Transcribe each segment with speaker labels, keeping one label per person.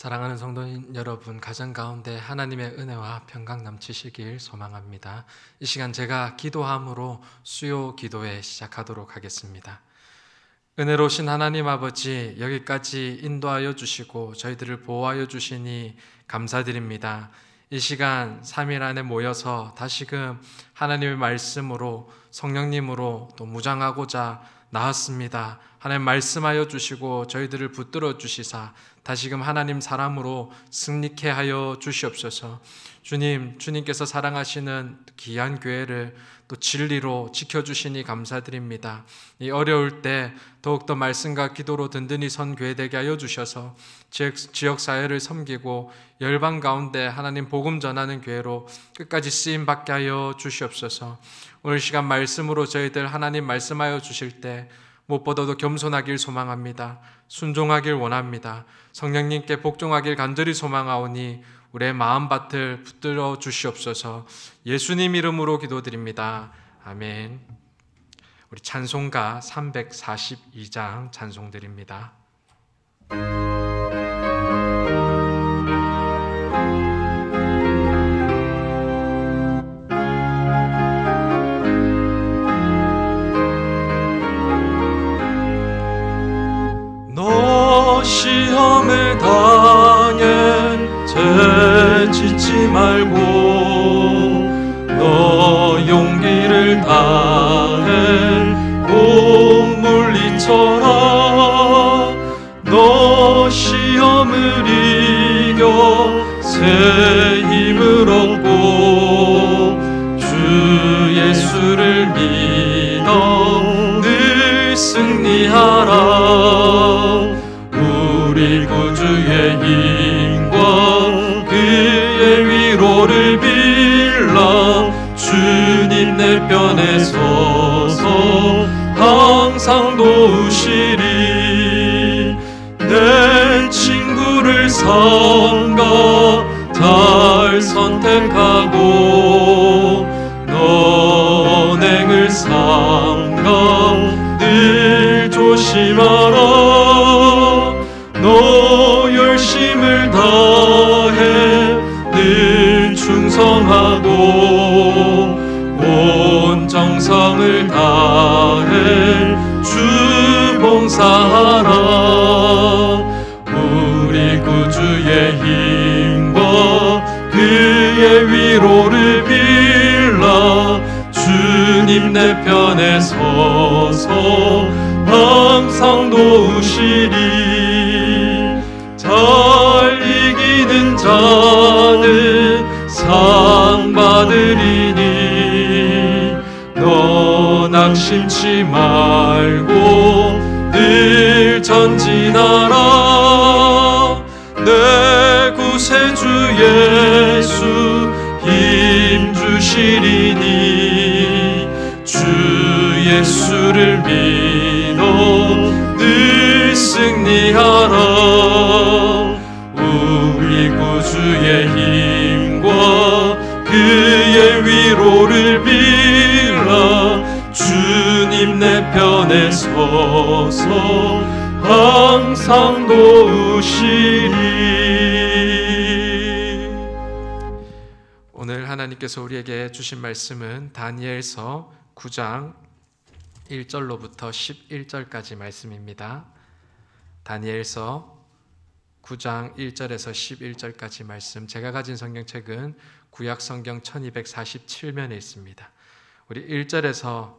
Speaker 1: 사랑하는 성도인 여러분, 가정 가운데 하나님의 은혜와 평강 넘치시길 소망합니다. 이 시간 제가 기도함으로 수요 기도회 시작하도록 하겠습니다. 은혜로우신 하나님 아버지, 여기까지 인도하여 주시고 저희들을 보호하여 주시니 감사드립니다. 이 시간 3일 안에 모여서 다시금 하나님의 말씀으로 성령님으로 또 무장하고자 나왔습니다. 하나님 말씀하여 주시고 저희들을 붙들어 주시사 다시금 하나님 사람으로 승리케 하여 주시옵소서. 주님께서 사랑하시는 귀한 교회를 또 진리로 지켜주시니 감사드립니다. 이 어려울 때 더욱더 말씀과 기도로 든든히 선 교회 되게 하여 주셔서 지역사회를 섬기고 열방 가운데 하나님 복음 전하는 교회로 끝까지 쓰임받게 하여 주시옵소서. 오늘 시간 말씀으로 저희들 하나님 말씀하여 주실 때 무엇보다도 겸손하길 소망합니다. 순종하길 원합니다. 성령님께 복종하길 간절히 소망하오니 우리의 마음밭을 붙들어 주시옵소서. 예수님 이름으로 기도드립니다. 아멘. 우리 찬송가 342장 찬송드립니다.
Speaker 2: 너 시험을 당해 죄짓지 말고 너 용기를 다해 꼭 물리쳐라. 너 시험을 이겨 새 힘을 얻고 주 예수를 믿어 늘 승리하라. 우리 구주의 힘과 그의 위로를 빌라. 주님 내 편에 서서 항상 도우시리. 내 친구를 삼가 잘 선택하고 너 언행을 삼가 늘 조심하라. 너 열심을 다해 늘 충성하고 온 정성을 다해 주 봉사하라. 우리 구주의 힘과 그의 위로를 빌라. 주님 내 편에 서서 항상 도우시리. 잘 이기는 자는 상 받으리니 너 낙심치 말고 늘 전진하라. 내 구세주 예수 힘 주시리니 주 예수를 믿어 늘 승리하라. 우리 구주의 힘과 그의 위로를 빌라. 주님 내 편에 서서 항상 도우시리.
Speaker 1: 오늘 하나님께서 우리에게 주신 말씀은 다니엘서 9장 1절로부터 11절까지 말씀입니다. 다니엘서 9장 1절에서 11절까지 말씀, 제가 가진 성경책은 구약성경 1247면에 있습니다. 우리 1절에서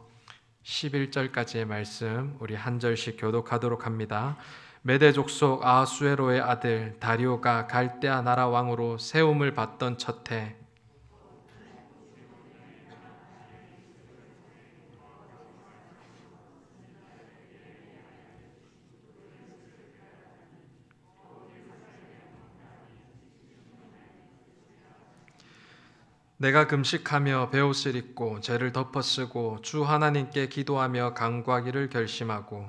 Speaker 1: 11절까지의 말씀 우리 한 절씩 교독하도록 합니다. 메대 족속 아하수에로의 아들 다리오가 갈대아 나라 왕으로 세움을 받던 첫해, 내가 금식하며 베옷을 입고 죄를 덮어쓰고 주 하나님께 기도하며 간구하기를 결심하고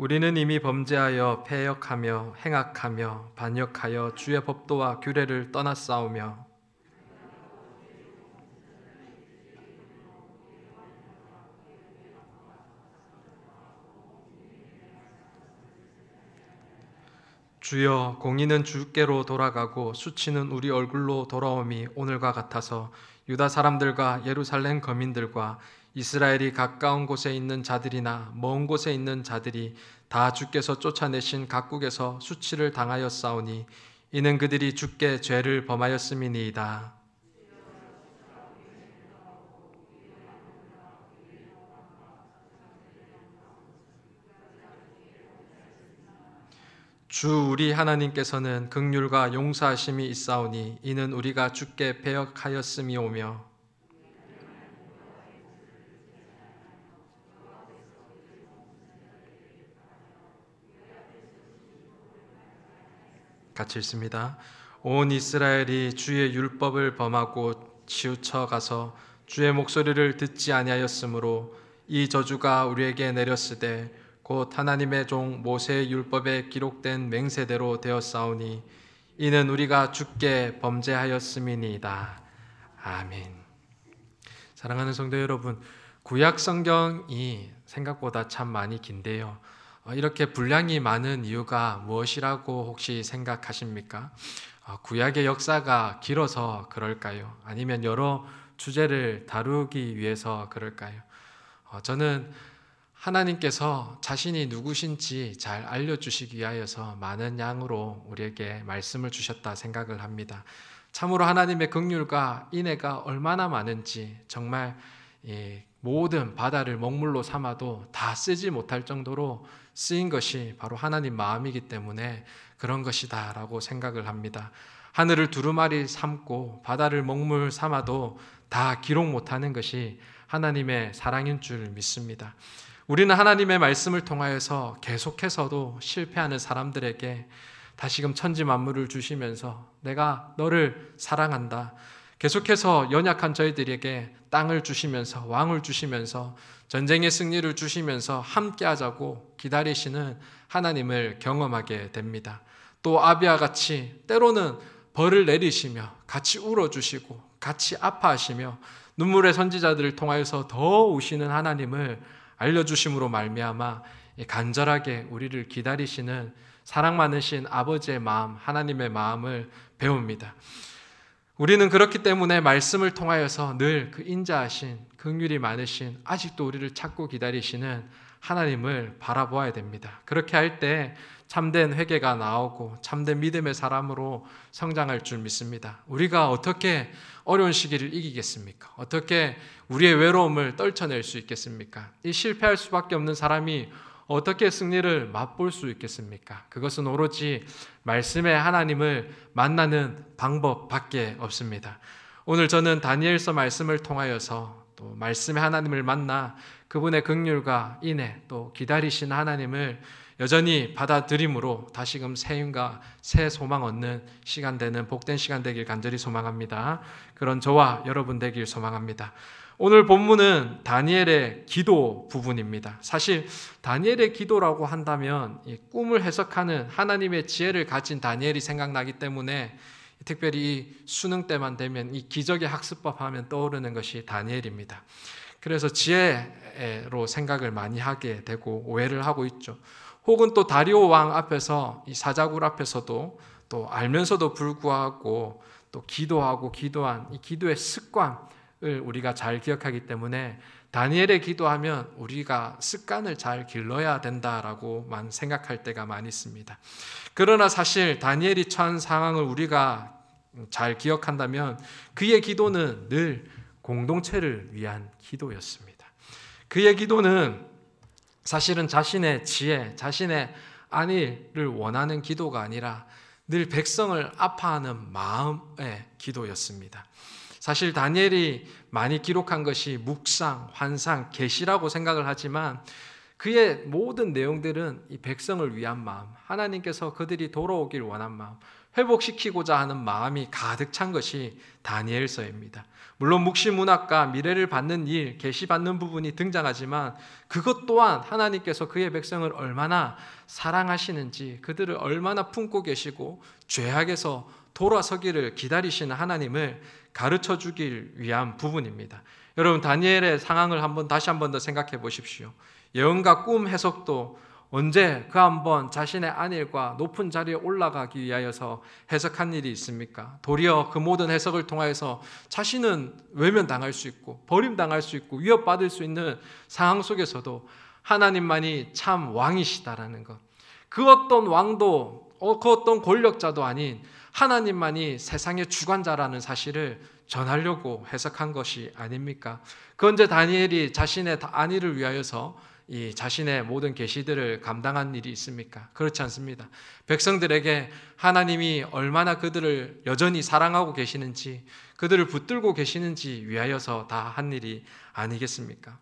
Speaker 1: 우리는 이미 범죄하여 패역하며 행악하며 반역하여 주의 법도와 규례를 떠났사오며 주여, 공의는 주께로 돌아가고 수치는 우리 얼굴로 돌아옴이 오늘과 같아서 유다 사람들과 예루살렘 거민들과 이스라엘이 가까운 곳에 있는 자들이나 먼 곳에 있는 자들이 다 주께서 쫓아내신 각국에서 수치를 당하였사오니 이는 그들이 주께 죄를 범하였음이니이다. 주 우리 하나님께서는 긍휼과 용서하심이 있사오니 이는 우리가 주께 배역하였음이오며 같이 읽습니다. 온 이스라엘이 주의 율법을 범하고 치우쳐 가서 주의 목소리를 듣지 아니하였으므로 이 저주가 우리에게 내렸으되 곧 하나님의 종 모세의 율법에 기록된 맹세대로 되었사오니 이는 우리가 주께 범죄하였음이니이다. 아멘. 사랑하는 성도 여러분, 구약 성경이 생각보다 참 많이 긴데요. 이렇게 분량이 많은 이유가 무엇이라고 혹시 생각하십니까? 구약의 역사가 길어서 그럴까요? 아니면 여러 주제를 다루기 위해서 그럴까요? 저는 하나님께서 자신이 누구신지 잘 알려주시기 위하여서 많은 양으로 우리에게 말씀을 주셨다 생각을 합니다. 참으로 하나님의 긍휼과 인애가 얼마나 많은지 정말 모든 바다를 먹물로 삼아도 다 쓰지 못할 정도로 쓰인 것이 바로 하나님 마음이기 때문에 그런 것이다 라고 생각을 합니다. 하늘을 두루마리 삼고 바다를 먹물 삼아도 다 기록 못하는 것이 하나님의 사랑인 줄 믿습니다. 우리는 하나님의 말씀을 통하여서 계속해서도 실패하는 사람들에게 다시금 천지 만물을 주시면서 내가 너를 사랑한다, 계속해서 연약한 저희들에게 땅을 주시면서 왕을 주시면서 전쟁의 승리를 주시면서 함께하자고 기다리시는 하나님을 경험하게 됩니다. 또 아비와 같이 때로는 벌을 내리시며 같이 울어주시고 같이 아파하시며 눈물의 선지자들을 통하여서 더 우시는 하나님을 알려주심으로 말미암아 간절하게 우리를 기다리시는 사랑 많으신 아버지의 마음, 하나님의 마음을 배웁니다. 우리는 그렇기 때문에 말씀을 통하여서 늘 그 인자하신 긍휼이 많으신 아직도 우리를 찾고 기다리시는 하나님을 바라보아야 됩니다. 그렇게 할 때 참된 회개가 나오고 참된 믿음의 사람으로 성장할 줄 믿습니다. 우리가 어떻게 어려운 시기를 이기겠습니까? 어떻게 우리의 외로움을 떨쳐낼 수 있겠습니까? 이 실패할 수밖에 없는 사람이 어떻게 승리를 맛볼 수 있겠습니까? 그것은 오로지 말씀의 하나님을 만나는 방법밖에 없습니다. 오늘 저는 다니엘서 말씀을 통하여서 또 말씀의 하나님을 만나 그분의 긍휼과 인애 또 기다리신 하나님을 여전히 받아들임으로 다시금 새 힘과 새 소망 얻는 시간 되는 복된 시간 되길 간절히 소망합니다. 그런 저와 여러분 되길 소망합니다. 오늘 본문은 다니엘의 기도 부분입니다. 사실 다니엘의 기도라고 한다면 이 꿈을 해석하는 하나님의 지혜를 가진 다니엘이 생각나기 때문에 특별히 이 수능 때만 되면 이 기적의 학습법 하면 떠오르는 것이 다니엘입니다. 그래서 지혜로 생각을 많이 하게 되고 오해를 하고 있죠. 혹은 또 다리오 왕 앞에서 이 사자굴 앞에서도 또 알면서도 불구하고 또 기도하고 기도한 이 기도의 습관을 우리가 잘 기억하기 때문에 다니엘의 기도하면 우리가 습관을 잘 길러야 된다라고만 생각할 때가 많이 있습니다. 그러나 사실 다니엘이 처한 상황을 우리가 잘 기억한다면 그의 기도는 늘 공동체를 위한 기도였습니다. 그의 기도는 사실은 자신의 지혜, 자신의 안위를 원하는 기도가 아니라 늘 백성을 아파하는 마음의 기도였습니다. 사실 다니엘이 많이 기록한 것이 묵상, 환상, 계시라고 생각을 하지만 그의 모든 내용들은 이 백성을 위한 마음, 하나님께서 그들이 돌아오길 원한 마음, 회복시키고자 하는 마음이 가득 찬 것이 다니엘서입니다. 물론 묵시문학과 미래를 받는 일, 계시받는 부분이 등장하지만 그것 또한 하나님께서 그의 백성을 얼마나 사랑하시는지, 그들을 얼마나 품고 계시고 죄악에서 돌아서기를 기다리시는 하나님을 가르쳐 주길 위한 부분입니다. 여러분, 다니엘의 상황을 다시 한번 더 생각해 보십시오. 예언과 꿈 해석도 언제 그 한번 자신의 안일과 높은 자리에 올라가기 위하여서 해석한 일이 있습니까? 도리어 그 모든 해석을 통하여서 자신은 외면당할 수 있고 버림당할 수 있고 위협받을 수 있는 상황 속에서도 하나님만이 참 왕이시다라는 것, 그 어떤 왕도 그 어떤 권력자도 아닌 하나님만이 세상의 주관자라는 사실을 전하려고 해석한 것이 아닙니까? 그 언제 다니엘이 자신의 안위를 위하여서 이 자신의 모든 계시들을 감당한 일이 있습니까? 그렇지 않습니다. 백성들에게 하나님이 얼마나 그들을 여전히 사랑하고 계시는지, 그들을 붙들고 계시는지 위하여서 다 한 일이 아니겠습니까?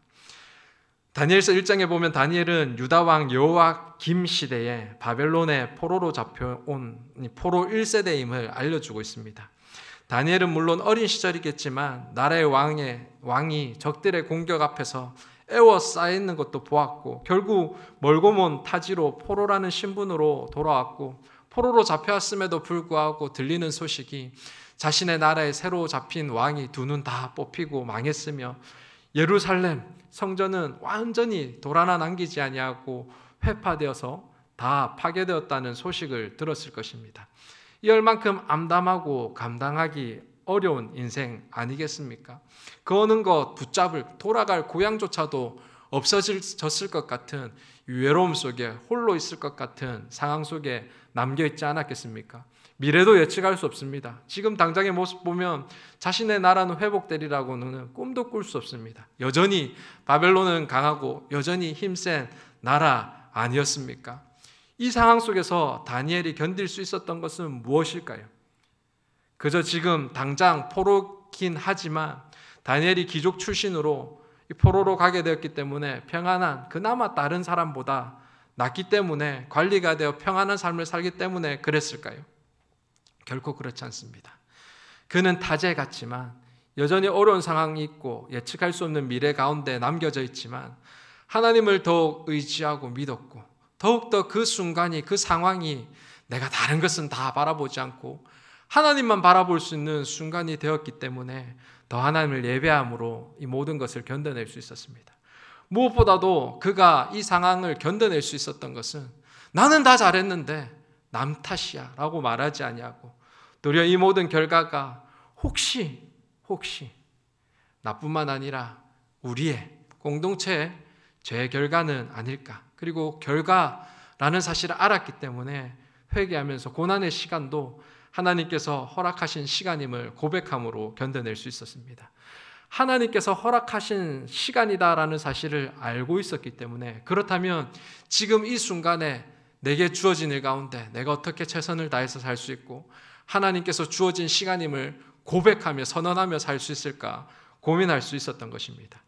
Speaker 1: 다니엘서 1장에 보면 다니엘은 유다왕 여호와김 시대에 바벨론의 포로로 잡혀온 포로 1세대임을 알려주고 있습니다. 다니엘은 물론 어린 시절이겠지만 나라의 왕이 적들의 공격 앞에서 에워싸여 있는 것도 보았고, 결국 멀고 먼 타지로 포로라는 신분으로 돌아왔고, 포로로 잡혀왔음에도 불구하고 들리는 소식이 자신의 나라에 새로 잡힌 왕이 두 눈 다 뽑히고 망했으며 예루살렘 성전은 완전히 돌 하나 남기지 아니하고 회파되어서 다 파괴되었다는 소식을 들었을 것입니다. 이 얼만큼 암담하고 감당하기 어려운 인생 아니겠습니까? 그 어느 것 붙잡을 돌아갈 고향조차도 없어졌을 것 같은 외로움 속에 홀로 있을 것 같은 상황 속에 남겨있지 않았겠습니까? 미래도 예측할 수 없습니다. 지금 당장의 모습 보면 자신의 나라는 회복되리라고는 꿈도 꿀 수 없습니다. 여전히 바벨론은 강하고 여전히 힘센 나라 아니었습니까? 이 상황 속에서 다니엘이 견딜 수 있었던 것은 무엇일까요? 그저 지금 당장 포로긴 하지만 다니엘이 귀족 출신으로 포로로 가게 되었기 때문에 평안한, 그나마 다른 사람보다 낫기 때문에, 관리가 되어 평안한 삶을 살기 때문에 그랬을까요? 결코 그렇지 않습니다. 그는 타제 같지만 여전히 어려운 상황이 있고 예측할 수 없는 미래 가운데 남겨져 있지만 하나님을 더욱 의지하고 믿었고, 더욱더 그 순간이, 그 상황이 내가 다른 것은 다 바라보지 않고 하나님만 바라볼 수 있는 순간이 되었기 때문에 더 하나님을 예배함으로 이 모든 것을 견뎌낼 수 있었습니다. 무엇보다도 그가 이 상황을 견뎌낼 수 있었던 것은 나는 다 잘했는데 남 탓이야 라고 말하지 아니하고, 도리어 이 모든 결과가 혹시 나뿐만 아니라 우리의 공동체의 죄의 결과는 아닐까, 그리고 결과라는 사실을 알았기 때문에 회개하면서 고난의 시간도 하나님께서 허락하신 시간임을 고백함으로 견뎌낼 수 있었습니다. 하나님께서 허락하신 시간이다라는 사실을 알고 있었기 때문에, 그렇다면 지금 이 순간에 내게 주어진 일 가운데 내가 어떻게 최선을 다해서 살 수 있고 하나님께서 주어진 시간임을 고백하며 선언하며 살 수 있을까 고민할 수 있었던 것입니다.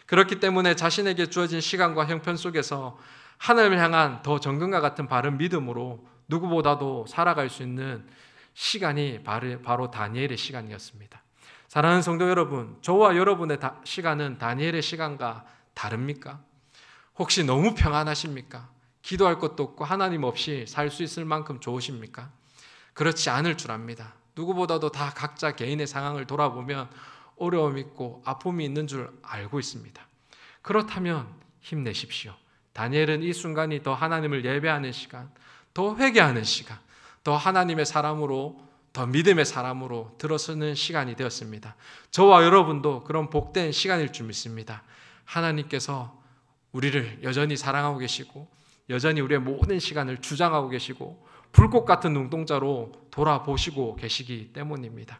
Speaker 1: 그렇기 때문에 자신에게 주어진 시간과 형편 속에서 하나님을 향한 더 정금과 같은 바른 믿음으로 누구보다도 살아갈 수 있는 시간이 바로 다니엘의 시간이었습니다. 사랑하는 성도 여러분, 저와 여러분의 시간은 다니엘의 시간과 다릅니까? 혹시 너무 평안하십니까? 기도할 것도 없고 하나님 없이 살 수 있을 만큼 좋으십니까? 그렇지 않을 줄 압니다. 누구보다도 다 각자 개인의 상황을 돌아보면 어려움이 있고 아픔이 있는 줄 알고 있습니다. 그렇다면 힘내십시오. 다니엘은 이 순간이 더 하나님을 예배하는 시간, 더 회개하는 시간, 더 하나님의 사람으로, 더 믿음의 사람으로 들어서는 시간이 되었습니다. 저와 여러분도 그런 복된 시간일 줄 믿습니다. 하나님께서 우리를 여전히 사랑하고 계시고 여전히 우리의 모든 시간을 주장하고 계시고 불꽃 같은 눈동자로 돌아보시고 계시기 때문입니다.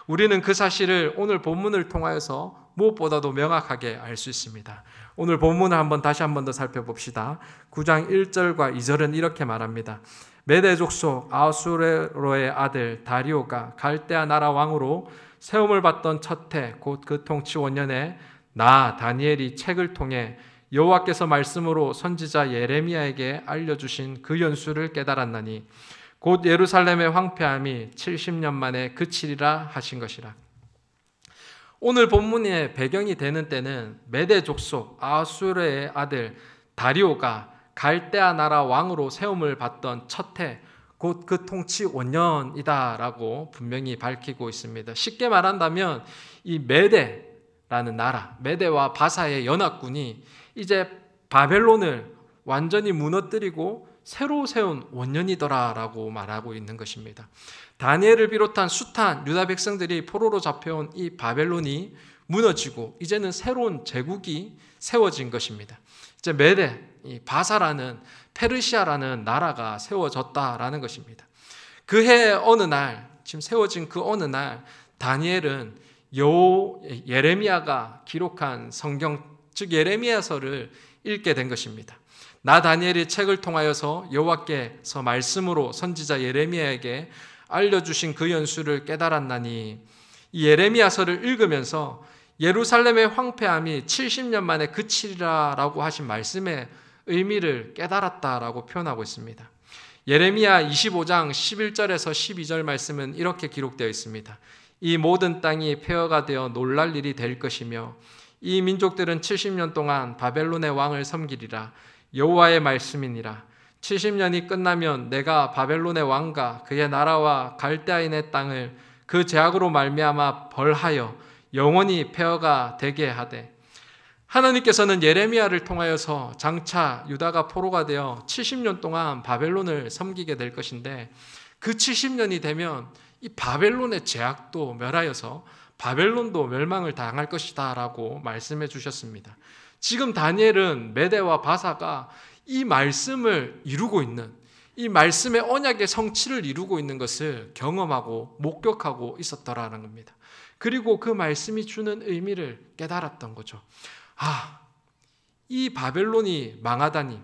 Speaker 1: 우리는 그 사실을 오늘 본문을 통하여서 무엇보다도 명확하게 알 수 있습니다. 오늘 본문을 다시 한 번 더 살펴봅시다. 9장 1절과 2절은 이렇게 말합니다. 메대 족속 아수레로의 아들 다리오가 갈대아 나라 왕으로 세움을 받던 첫 해 곧 그 통치 5년에 나 다니엘이 책을 통해 여호와께서 말씀으로 선지자 예레미야에게 알려주신 그 연수를 깨달았나니 곧 예루살렘의 황폐함이 70년 만에 그치리라 하신 것이라. 오늘 본문의 배경이 되는 때는 메대 족속 아수르의 아들 다리오가 갈대아 나라 왕으로 세움을 받던 첫 해, 곧 그 통치 5년이다라고 분명히 밝히고 있습니다. 쉽게 말한다면 이 메대라는 나라, 메대와 바사의 연합군이 이제 바벨론을 완전히 무너뜨리고 새로 세운 원년이더라라고 말하고 있는 것입니다. 다니엘을 비롯한 숱한 유다 백성들이 포로로 잡혀온 이 바벨론이 무너지고 이제는 새로운 제국이 세워진 것입니다. 이제 메대, 이 바사라는 페르시아라는 나라가 세워졌다라는 것입니다. 그해 어느 날, 지금 세워진 그 어느 날, 다니엘은 예레미야가 기록한 성경, 즉 예레미야서를 읽게 된 것입니다. 나 다니엘이 책을 통하여서 여호와께서 말씀으로 선지자 예레미야에게 알려주신 그 연수를 깨달았나니, 이 예레미야서를 읽으면서 예루살렘의 황폐함이 70년 만에 그치리라라고 하신 말씀의 의미를 깨달았다라고 표현하고 있습니다. 예레미야 25장 11절에서 12절 말씀은 이렇게 기록되어 있습니다. 이 모든 땅이 폐허가 되어 놀랄 일이 될 것이며 이 민족들은 70년 동안 바벨론의 왕을 섬기리라. 여호와의 말씀이니라. 70년이 끝나면 내가 바벨론의 왕과 그의 나라와 갈대아인의 땅을 그 제약으로 말미암아 벌하여 영원히 폐허가 되게 하되, 하나님께서는 예레미야를 통하여서 장차 유다가 포로가 되어 70년 동안 바벨론을 섬기게 될 것인데, 그 70년이 되면 이 바벨론의 제약도 멸하여서 바벨론도 멸망을 당할 것이다 라고 말씀해 주셨습니다. 지금 다니엘은 메대와 바사가 이 말씀을 이루고 있는, 이 말씀의 언약의 성취를 이루고 있는 것을 경험하고 목격하고 있었더라는 겁니다. 그리고 그 말씀이 주는 의미를 깨달았던 거죠. 이 바벨론이 망하다니,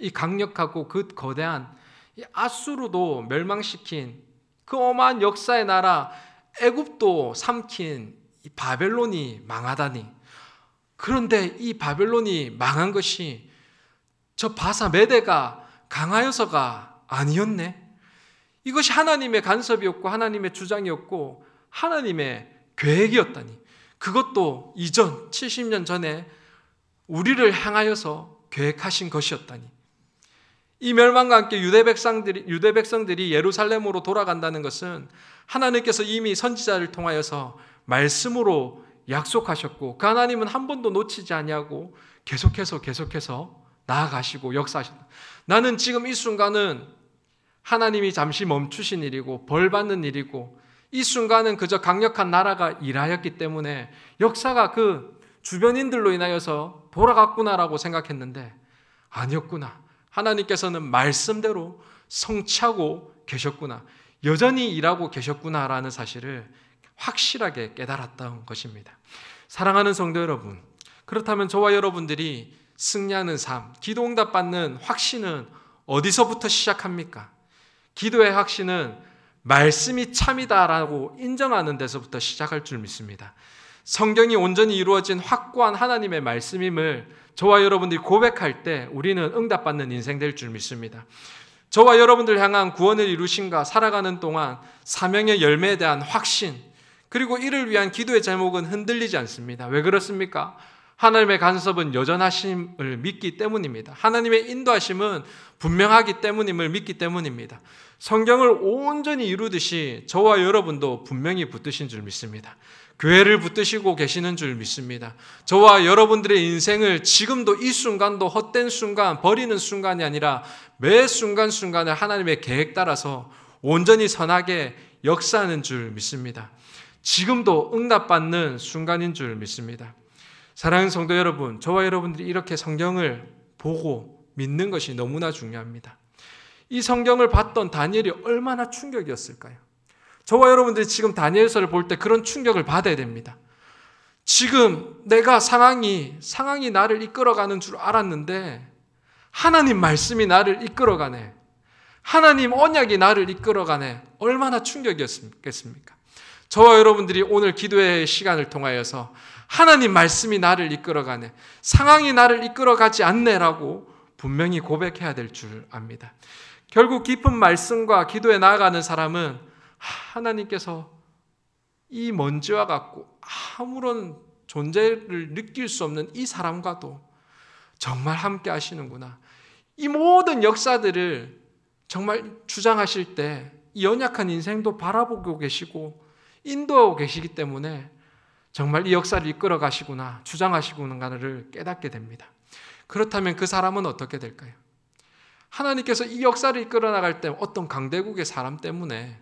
Speaker 1: 이 강력하고 그 거대한 이 아수르도 멸망시킨 그 어마한 역사의 나라 애굽도 삼킨 이 바벨론이 망하다니, 그런데 이 바벨론이 망한 것이 저 바사 메대가 강하여서가 아니었네. 이것이 하나님의 간섭이었고 하나님의 주장이었고 하나님의 계획이었다니, 그것도 이전 70년 전에 우리를 향하여서 계획하신 것이었다니. 이 멸망과 함께 유대 백성들이 예루살렘으로 돌아간다는 것은 하나님께서 이미 선지자를 통하여서 말씀으로 약속하셨고, 그 하나님은 한 번도 놓치지 아니하고 계속해서 나아가시고 역사하셨다. 나는 지금 이 순간은 하나님이 잠시 멈추신 일이고 벌 받는 일이고, 이 순간은 그저 강력한 나라가 일하였기 때문에 역사가 그 주변인들로 인하여서 돌아갔구나라고 생각했는데 아니었구나. 하나님께서는 말씀대로 성취하고 계셨구나, 여전히 일하고 계셨구나라는 사실을 확실하게 깨달았던 것입니다. 사랑하는 성도 여러분, 그렇다면 저와 여러분들이 승리하는 삶, 기도 응답 받는 확신은 어디서부터 시작합니까? 기도의 확신은 말씀이 참이다라고 인정하는 데서부터 시작할 줄 믿습니다. 성경이 온전히 이루어진 확고한 하나님의 말씀임을 저와 여러분들이 고백할 때 우리는 응답받는 인생 될 줄 믿습니다. 저와 여러분들 향한 구원을 이루신가 살아가는 동안 사명의 열매에 대한 확신, 그리고 이를 위한 기도의 제목은 흔들리지 않습니다. 왜 그렇습니까? 하나님의 간섭은 여전하심을 믿기 때문입니다. 하나님의 인도하심은 분명하기 때문임을 믿기 때문입니다. 성경을 온전히 이루듯이 저와 여러분도 분명히 붙드신 줄 믿습니다. 교회를 붙드시고 계시는 줄 믿습니다. 저와 여러분들의 인생을 지금도 이 순간도 헛된 순간, 버리는 순간이 아니라 매 순간순간을 하나님의 계획 따라서 온전히 선하게 역사하는 줄 믿습니다. 지금도 응답받는 순간인 줄 믿습니다. 사랑하는 성도 여러분, 저와 여러분들이 이렇게 성경을 보고 믿는 것이 너무나 중요합니다. 이 성경을 봤던 다니엘이 얼마나 충격이었을까요? 저와 여러분들이 지금 다니엘서를 볼 때 그런 충격을 받아야 됩니다. 지금 내가 상황이 나를 이끌어가는 줄 알았는데 하나님 말씀이 나를 이끌어가네, 하나님 언약이 나를 이끌어가네. 얼마나 충격이었겠습니까? 저와 여러분들이 오늘 기도의 시간을 통하여서 하나님 말씀이 나를 이끌어가네, 상황이 나를 이끌어가지 않네라고 분명히 고백해야 될 줄 압니다. 결국 깊은 말씀과 기도에 나아가는 사람은 하나님께서 이 먼지와 같고 아무런 존재를 느낄 수 없는 이 사람과도 정말 함께 하시는구나. 이 모든 역사들을 정말 주장하실 때 이 연약한 인생도 바라보고 계시고 인도하고 계시기 때문에 정말 이 역사를 이끌어 가시구나, 주장하시구나를 깨닫게 됩니다. 그렇다면 그 사람은 어떻게 될까요? 하나님께서 이 역사를 이끌어 나갈 때 어떤 강대국의 사람 때문에,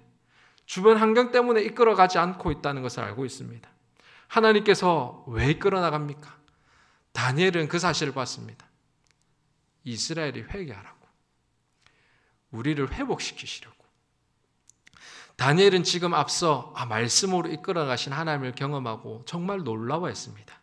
Speaker 1: 주변 환경 때문에 이끌어가지 않고 있다는 것을 알고 있습니다. 하나님께서 왜 이끌어 나갑니까? 다니엘은 그 사실을 봤습니다. 이스라엘이 회개하라고, 우리를 회복시키시려고. 다니엘은 지금 앞서 말씀으로 이끌어 가신 하나님을 경험하고 정말 놀라워했습니다.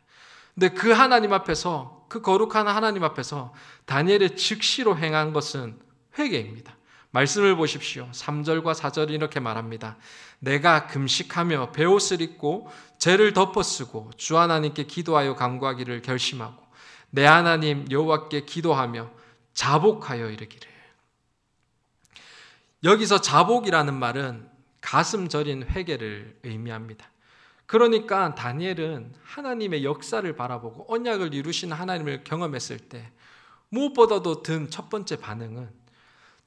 Speaker 1: 근데 그 하나님 앞에서, 그 거룩한 하나님 앞에서 다니엘의 즉시로 행한 것은 회개입니다. 말씀을 보십시오. 3절과 4절이 이렇게 말합니다. 내가 금식하며 베옷을 입고 죄를 덮어쓰고 주 하나님께 기도하여 간구하기를 결심하고 내 하나님 여호와께 기도하며 자복하여 이르기를. 여기서 자복이라는 말은 가슴 저린 회개를 의미합니다. 그러니까 다니엘은 하나님의 역사를 바라보고 언약을 이루신 하나님을 경험했을 때 무엇보다도 든 첫 번째 반응은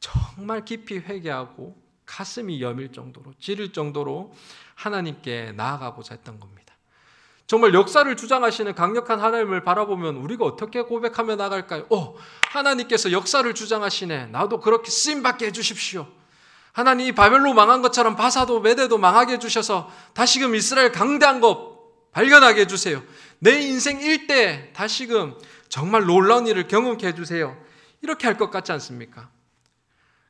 Speaker 1: 정말 깊이 회개하고 가슴이 여밀 정도로, 지릴 정도로 하나님께 나아가고자 했던 겁니다. 정말 역사를 주장하시는 강력한 하나님을 바라보면 우리가 어떻게 고백하며 나갈까요? 하나님께서 역사를 주장하시네, 나도 그렇게 쓰임받게 해주십시오. 하나님, 이 바벨론 망한 것처럼 바사도 메대도 망하게 해주셔서 다시금 이스라엘 강대한 것 발견하게 해주세요. 내 인생 일대 다시금 정말 놀라운 일을 경험케 해주세요. 이렇게 할 것 같지 않습니까?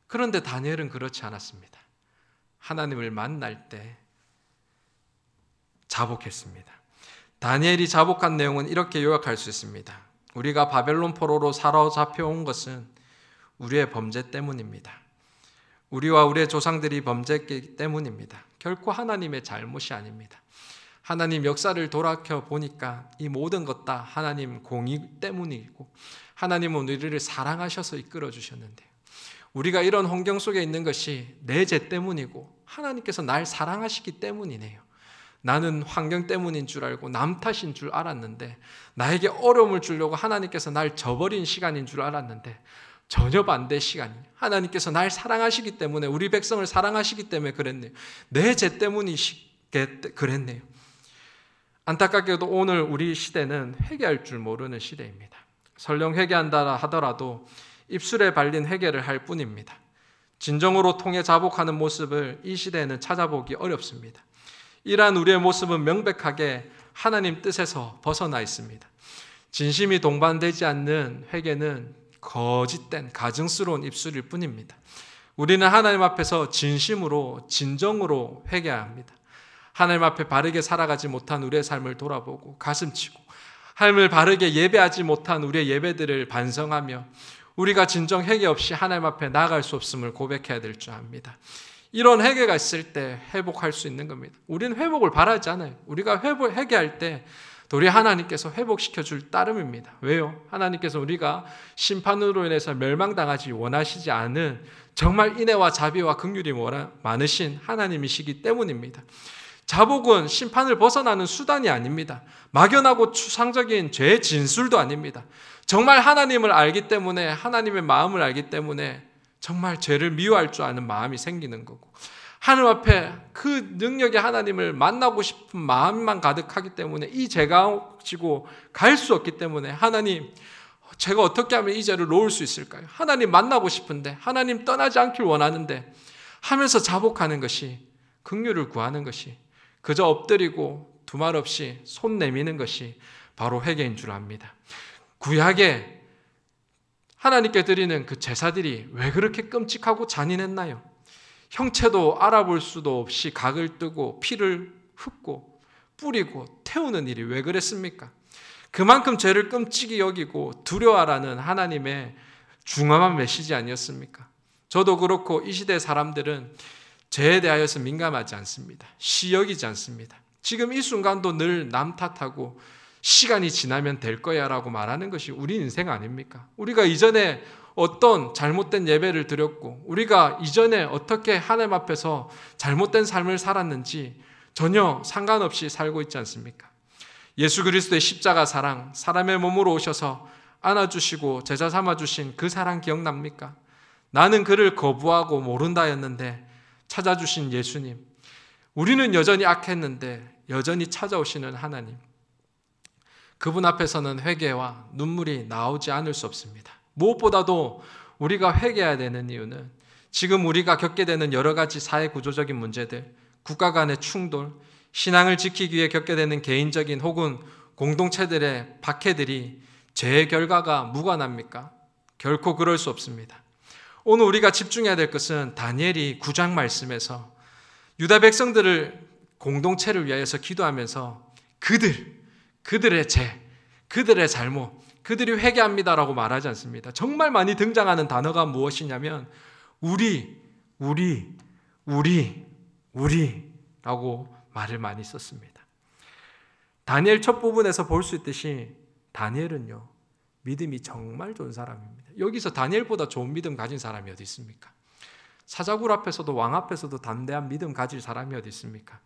Speaker 1: 그런데 다니엘은 그렇지 않았습니다. 하나님을 만날 때 자복했습니다. 다니엘이 자복한 내용은 이렇게 요약할 수 있습니다. 우리가 바벨론 포로로 사로잡혀온 것은 우리의 범죄 때문입니다. 우리와 우리의 조상들이 범죄했기 때문입니다. 결코 하나님의 잘못이 아닙니다. 하나님 역사를 돌아켜 보니까 이 모든 것 다 하나님 공의 때문이고 하나님은 우리를 사랑하셔서 이끌어 주셨는데요. 우리가 이런 환경 속에 있는 것이 내 죄 때문이고 하나님께서 날 사랑하시기 때문이네요. 나는 환경 때문인 줄 알고 남 탓인 줄 알았는데, 나에게 어려움을 주려고 하나님께서 날 저버린 시간인 줄 알았는데 전혀 반대 시간이에요. 하나님께서 날 사랑하시기 때문에, 우리 백성을 사랑하시기 때문에 그랬네요. 내 죄 때문이시게 그랬네요. 안타깝게도 오늘 우리 시대는 회개할 줄 모르는 시대입니다. 설령 회개한다 하더라도 입술에 발린 회개를 할 뿐입니다. 진정으로 통해 자복하는 모습을 이 시대에는 찾아보기 어렵습니다. 이러한 우리의 모습은 명백하게 하나님 뜻에서 벗어나 있습니다. 진심이 동반되지 않는 회개는 거짓된 가증스러운 입술일 뿐입니다. 우리는 하나님 앞에서 진심으로 진정으로 회개해야 합니다. 하나님 앞에 바르게 살아가지 못한 우리의 삶을 돌아보고 가슴치고, 하나님을 바르게 예배하지 못한 우리의 예배들을 반성하며 우리가 진정 회개 없이 하나님 앞에 나아갈 수 없음을 고백해야 될 줄 압니다. 이런 회개가 있을 때 회복할 수 있는 겁니다. 우리는 회복을 바라지 않아요. 우리가 회개할 때 도리 하나님께서 회복시켜 줄 따름입니다. 왜요? 하나님께서 우리가 심판으로 인해서 멸망당하지 원하시지 않은 정말 인애와 자비와 긍휼이 많으신 하나님이시기 때문입니다. 자복은 심판을 벗어나는 수단이 아닙니다. 막연하고 추상적인 죄의 진술도 아닙니다. 정말 하나님을 알기 때문에, 하나님의 마음을 알기 때문에 정말 죄를 미워할 줄 아는 마음이 생기는 거고, 하나님 앞에 그 능력의 하나님을 만나고 싶은 마음만 가득하기 때문에 이 죄가 지고 갈 수 없기 때문에, 하나님, 제가 어떻게 하면 이 죄를 놓을 수 있을까요? 하나님 만나고 싶은데, 하나님 떠나지 않길 원하는데 하면서 자복하는 것이, 긍휼을 구하는 것이, 그저 엎드리고 두말 없이 손 내미는 것이 바로 회개인 줄 압니다. 구약에 하나님께 드리는 그 제사들이 왜 그렇게 끔찍하고 잔인했나요? 형체도 알아볼 수도 없이 각을 뜨고 피를 흩고 뿌리고 태우는 일이 왜 그랬습니까? 그만큼 죄를 끔찍이 여기고 두려워하라는 하나님의 중함한 메시지 아니었습니까? 저도 그렇고 이 시대 사람들은 죄에 대하여서 민감하지 않습니다. 시여기지 않습니다. 지금 이 순간도 늘 남 탓하고 시간이 지나면 될 거야 라고 말하는 것이 우리 인생 아닙니까? 우리가 이전에 어떤 잘못된 예배를 드렸고 우리가 이전에 어떻게 하나님 앞에서 잘못된 삶을 살았는지 전혀 상관없이 살고 있지 않습니까? 예수 그리스도의 십자가 사랑, 사람의 몸으로 오셔서 안아주시고 제자 삼아주신 그 사랑 기억납니까? 나는 그를 거부하고 모른다였는데 찾아주신 예수님, 우리는 여전히 악했는데 여전히 찾아오시는 하나님, 그분 앞에서는 회개와 눈물이 나오지 않을 수 없습니다. 무엇보다도 우리가 회개해야 되는 이유는 지금 우리가 겪게 되는 여러 가지 사회 구조적인 문제들, 국가 간의 충돌, 신앙을 지키기 위해 겪게 되는 개인적인 혹은 공동체들의 박해들이 죄의 결과가 무관합니까? 결코 그럴 수 없습니다. 오늘 우리가 집중해야 될 것은 다니엘이 9장 말씀에서 유다 백성들을 공동체를 위하여서 기도하면서 그들의 죄, 그들의 잘못, 그들이 회개합니다라고 말하지 않습니다. 정말 많이 등장하는 단어가 무엇이냐면 우리라고 말을 많이 썼습니다. 다니엘 첫 부분에서 볼 수 있듯이 다니엘은요, 믿음이 정말 좋은 사람입니다. 여기서 다니엘보다 좋은 믿음 가진 사람이 어디 있습니까? 사자굴 앞에서도 왕 앞에서도 담대한 믿음 가질 사람이 어디 있습니까?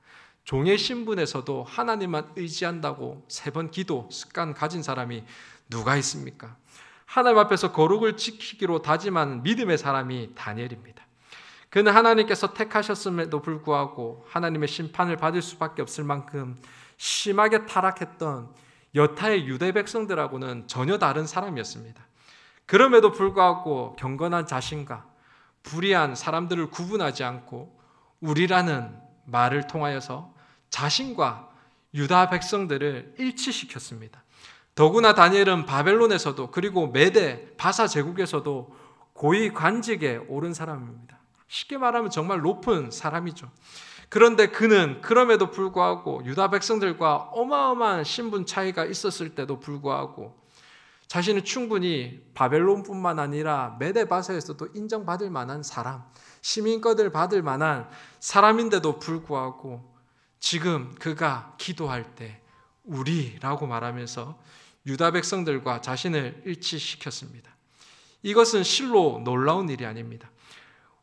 Speaker 1: 종의 신분에서도 하나님만 의지한다고 3번 기도 습관 가진 사람이 누가 있습니까? 하나님 앞에서 거룩을 지키기로 다짐한 믿음의 사람이 다니엘입니다. 그는 하나님께서 택하셨음에도 불구하고 하나님의 심판을 받을 수밖에 없을 만큼 심하게 타락했던 여타의 유대 백성들하고는 전혀 다른 사람이었습니다. 그럼에도 불구하고 경건한 자신과 불의한 사람들을 구분하지 않고 우리라는 말을 통하여서 자신과 유다 백성들을 일치시켰습니다. 더구나 다니엘은 바벨론에서도 그리고 메대 바사 제국에서도 고위 관직에 오른 사람입니다. 쉽게 말하면 정말 높은 사람이죠. 그런데 그는 그럼에도 불구하고 유다 백성들과 어마어마한 신분 차이가 있었을 때도 불구하고 자신은 충분히 바벨론뿐만 아니라 메대 바사에서도 인정받을 만한 사람, 시민권을 받을 만한 사람인데도 불구하고 지금 그가 기도할 때 우리라고 말하면서 유다 백성들과 자신을 일치시켰습니다. 이것은 실로 놀라운 일이 아닙니다.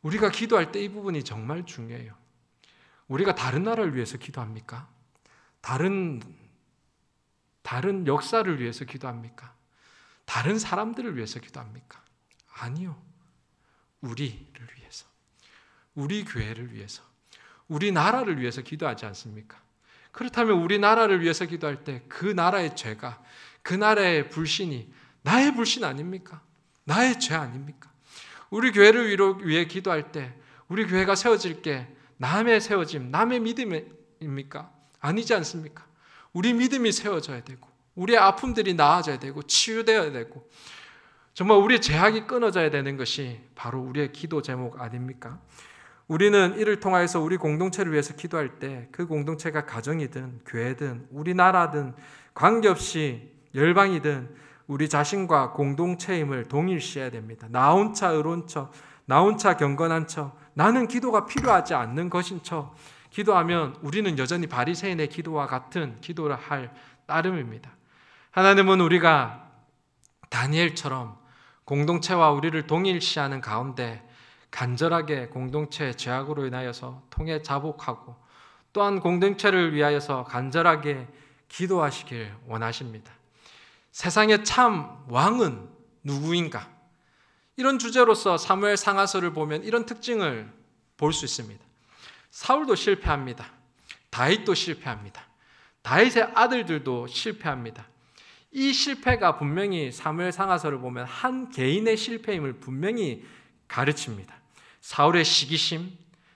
Speaker 1: 우리가 기도할 때 이 부분이 정말 중요해요. 우리가 다른 나라를 위해서 기도합니까? 다른 역사를 위해서 기도합니까? 다른 사람들을 위해서 기도합니까? 아니요. 우리를 위해서, 우리 교회를 위해서, 우리 나라를 위해서 기도하지 않습니까? 그렇다면 우리 나라를 위해서 기도할 때 그 나라의 죄가, 그 나라의 불신이 나의 불신 아닙니까? 나의 죄 아닙니까? 우리 교회를 위해 기도할 때 우리 교회가 세워질 게 남의 세워짐, 남의 믿음입니까? 아니지 않습니까? 우리 믿음이 세워져야 되고 우리의 아픔들이 나아져야 되고 치유되어야 되고 정말 우리의 제약이 끊어져야 되는 것이 바로 우리의 기도 제목 아닙니까? 우리는 이를 통하여서 우리 공동체를 위해서 기도할 때 그 공동체가 가정이든 교회든 우리나라든 관계없이 열방이든 우리 자신과 공동체임을 동일시해야 됩니다. 나 혼자 의로운 척, 나 혼자 경건한 척, 나는 기도가 필요하지 않는 것인 척 기도하면 우리는 여전히 바리새인의 기도와 같은 기도를 할 따름입니다. 하나님은 우리가 다니엘처럼 공동체와 우리를 동일시하는 가운데 간절하게 공동체의 죄악으로 인하여서 통해 자복하고 또한 공동체를 위하여서 간절하게 기도하시길 원하십니다. 세상의 참 왕은 누구인가? 이런 주제로서 사무엘 상하서를 보면 이런 특징을 볼 수 있습니다. 사울도 실패합니다. 다윗도 실패합니다. 다윗의 아들들도 실패합니다. 이 실패가 분명히 사무엘 상하서를 보면 한 개인의 실패임을 분명히 가르칩니다. 사울의 시기심,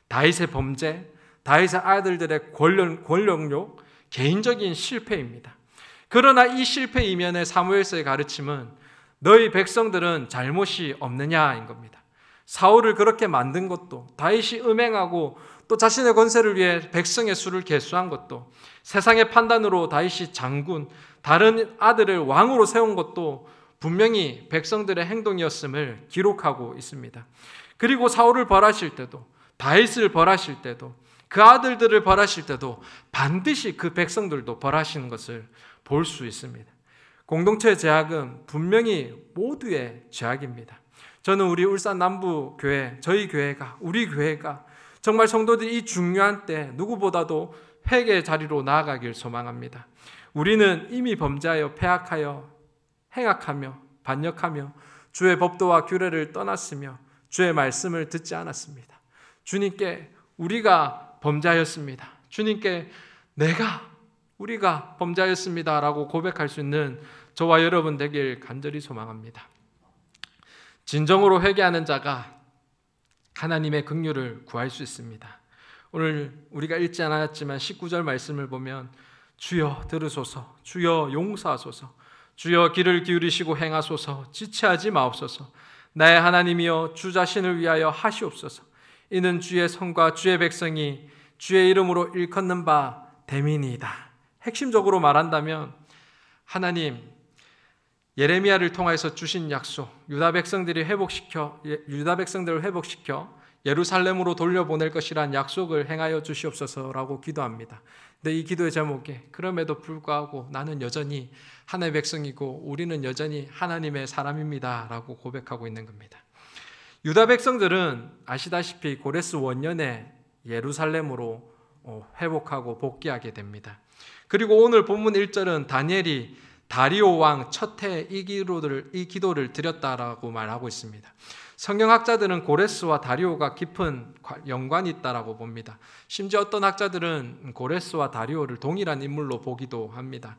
Speaker 1: 다윗의 범죄, 다윗의 아들들의 권력욕, 개인적인 실패입니다. 그러나 이 실패 이면의 사무엘서의 가르침은 너희 백성들은 잘못이 없느냐인 겁니다. 사울을 그렇게 만든 것도, 다윗이 음행하고 또 자신의 권세를 위해 백성의 수를 계수한 것도, 세상의 판단으로 다윗이 장군, 다른 아들을 왕으로 세운 것도 분명히 백성들의 행동이었음을 기록하고 있습니다. 그리고 사울을 벌하실 때도, 다윗을 벌하실 때도, 그 아들들을 벌하실 때도 반드시 그 백성들도 벌하시는 것을 볼 수 있습니다. 공동체의 죄악은 분명히 모두의 죄악입니다. 저는 우리 울산 남부 교회, 저희 교회가, 우리 교회가 정말 성도들이 이 중요한 때 누구보다도 회개의 자리로 나아가길 소망합니다. 우리는 이미 범죄하여 패악하여 행악하며 반역하며 주의 법도와 규례를 떠났으며 주의 말씀을 듣지 않았습니다. 주님께 우리가 범죄하였습니다. 주님께 우리가 범죄하였습니다 라고 고백할 수 있는 저와 여러분 되길 간절히 소망합니다. 진정으로 회개하는 자가 하나님의 긍휼을 구할 수 있습니다. 오늘 우리가 읽지 않았지만 19절 말씀을 보면 주여 들으소서, 주여 용서하소서, 주여 귀를 기울이시고 행하소서, 지체하지 마옵소서, 나의 하나님이여 주 자신을 위하여 하시옵소서. 이는 주의 성과 주의 백성이 주의 이름으로 일컫는 바 됨이니이다. 핵심적으로 말한다면 하나님 예레미야를 통해서 주신 약속, 유다 백성들을 회복시켜 예루살렘으로 돌려보낼 것이란 약속을 행하여 주시옵소서라고 기도합니다. 근데 이 기도의 제목에 그럼에도 불구하고 나는 여전히 하나님의 백성이고 우리는 여전히 하나님의 사람입니다 라고 고백하고 있는 겁니다. 유다 백성들은 아시다시피 고레스 원년에 예루살렘으로 회복하고 복귀하게 됩니다. 그리고 오늘 본문 1절은 다니엘이 다리오 왕 첫 해 이 기도를 드렸다라고 말하고 있습니다. 성경학자들은 고레스와 다리오가 깊은 연관이 있다라고 봅니다. 심지어 어떤 학자들은 고레스와 다리오를 동일한 인물로 보기도 합니다.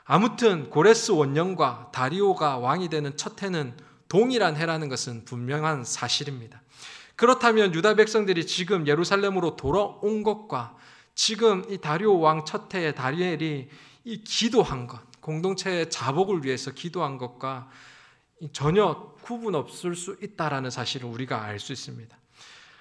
Speaker 1: 아무튼 고레스 원년과 다리오가 왕이 되는 첫 해는 동일한 해라는 것은 분명한 사실입니다. 그렇다면 유다 백성들이 지금 예루살렘으로 돌아온 것과 지금 이 다리오 왕 첫 해에 다니엘이 이 기도한 것, 공동체의 자복을 위해서 기도한 것과 전혀 구분 없을 수 있다라는 사실을 우리가 알 수 있습니다.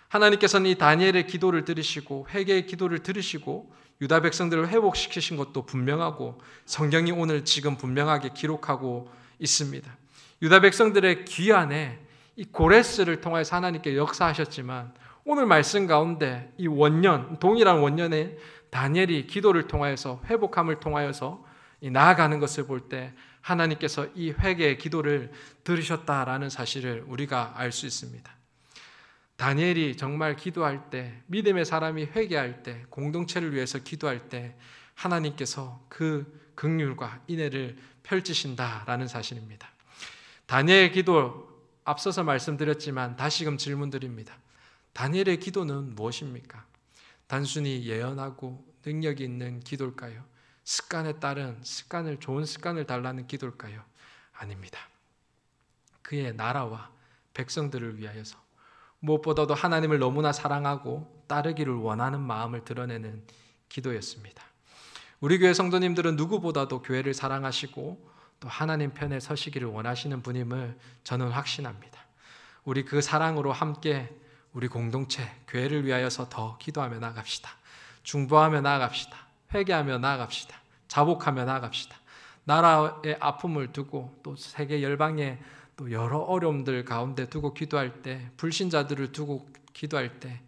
Speaker 1: 하나님께서는 이 다니엘의 기도를 들으시고 회개의 기도를 들으시고 유다 백성들을 회복시키신 것도 분명하고 성경이 오늘 지금 분명하게 기록하고 있습니다. 유다 백성들의 귀 안에 이 고레스를 통해서 하나님께 역사하셨지만 오늘 말씀 가운데 이 원년, 동일한 원년에 다니엘이 기도를 통하여서 회복함을 통하여서 나아가는 것을 볼 때 하나님께서 이 회개의 기도를 들으셨다라는 사실을 우리가 알 수 있습니다. 다니엘이 정말 기도할 때, 믿음의 사람이 회개할 때, 공동체를 위해서 기도할 때 하나님께서 그 긍휼과 인애를 펼치신다라는 사실입니다. 다니엘의 기도 앞서서 말씀드렸지만 다시금 질문드립니다. 다니엘의 기도는 무엇입니까? 단순히 예언하고 능력이 있는 기도일까요? 습관에 따른 좋은 습관을 달라는 기도일까요? 아닙니다. 그의 나라와 백성들을 위하여서 무엇보다도 하나님을 너무나 사랑하고 따르기를 원하는 마음을 드러내는 기도였습니다. 우리 교회 성도님들은 누구보다도 교회를 사랑하시고 또 하나님 편에 서시기를 원하시는 분임을 저는 확신합니다. 우리 그 사랑으로 함께 우리 공동체, 교회를 위하여서 더 기도하며 나아갑시다. 중보하며 나아갑시다. 회개하며 나아갑시다. 자복하며 나아갑시다. 나라의 아픔을 두고 또 세계 열방의 또 여러 어려움들 가운데 두고 기도할 때, 불신자들을 두고 기도할 때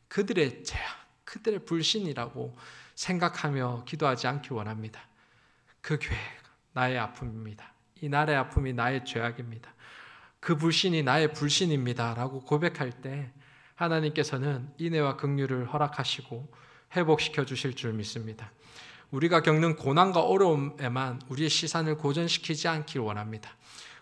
Speaker 1: 그들의 죄악, 그들의 불신이라고 생각하며 기도하지 않길 원합니다. 그 교회가 나의 아픔입니다. 이 나라의 아픔이 나의 죄악입니다. 그 불신이 나의 불신입니다 라고 고백할 때 하나님께서는 인애와 긍휼을 허락하시고 회복시켜 주실 줄 믿습니다. 우리가 겪는 고난과 어려움에만 우리의 시선을 고정시키지 않길 원합니다.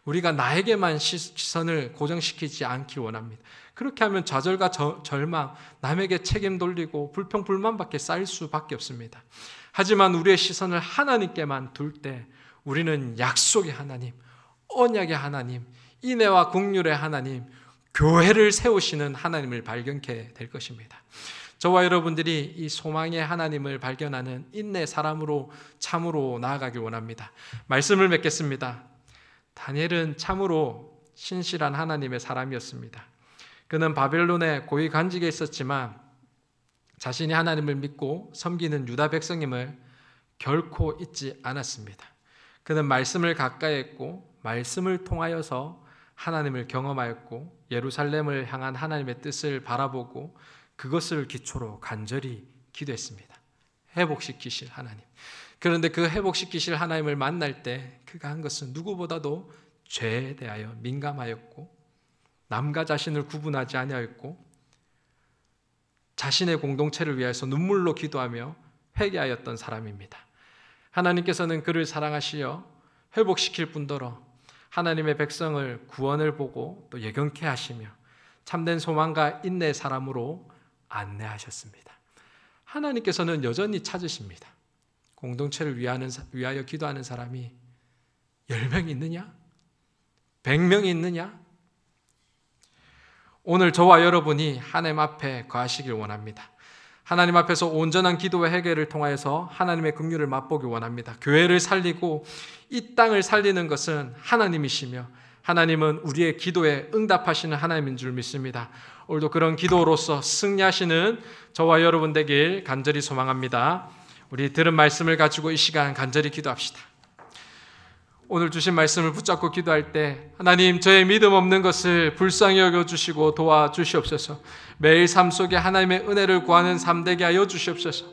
Speaker 1: 우리가 나에게만 시선을 고정시키지 않길 원합니다. 그렇게 하면 좌절과 절망, 남에게 책임 돌리고 불평, 불만밖에 쌓일 수밖에 없습니다. 하지만 우리의 시선을 하나님께만 둘 때 우리는 약속의 하나님, 언약의 하나님, 인애와 긍휼의 하나님, 교회를 세우시는 하나님을 발견케 될 것입니다. 저와 여러분들이 이 소망의 하나님을 발견하는 인내 사람으로 참으로 나아가길 원합니다. 말씀을 맺겠습니다. 다니엘은 참으로 신실한 하나님의 사람이었습니다. 그는 바벨론의 고위 관직에 있었지만 자신이 하나님을 믿고 섬기는 유다 백성임을 결코 잊지 않았습니다. 그는 말씀을 가까이 했고 말씀을 통하여서 하나님을 경험하였고 예루살렘을 향한 하나님의 뜻을 바라보고 그것을 기초로 간절히 기도했습니다. 회복시키실 하나님. 그런데 그 회복시키실 하나님을 만날 때 그가 한 것은 누구보다도 죄에 대하여 민감하였고 남과 자신을 구분하지 아니하였고 자신의 공동체를 위해서 눈물로 기도하며 회개하였던 사람입니다. 하나님께서는 그를 사랑하시어 회복시킬 뿐더러 하나님의 백성을 구원을 보고 또 예견케 하시며 참된 소망과 인내의 사람으로 안내하셨습니다. 하나님께서는 여전히 찾으십니다. 공동체를 위하여 기도하는 사람이 10명이 있느냐? 100명이 있느냐? 오늘 저와 여러분이 하나님 앞에 거하시길 원합니다. 하나님 앞에서 온전한 기도와 회개를 통하여서 하나님의 긍휼을 맛보기 원합니다. 교회를 살리고 이 땅을 살리는 것은 하나님이시며 하나님은 우리의 기도에 응답하시는 하나님인 줄 믿습니다. 오늘도 그런 기도로서 승리하시는 저와 여러분 되길 간절히 소망합니다. 우리 들은 말씀을 가지고 이 시간 간절히 기도합시다. 오늘 주신 말씀을 붙잡고 기도할 때 하나님, 저의 믿음 없는 것을 불쌍히 여겨주시고 도와주시옵소서. 매일 삶 속에 하나님의 은혜를 구하는 삶 되게 하여 주시옵소서.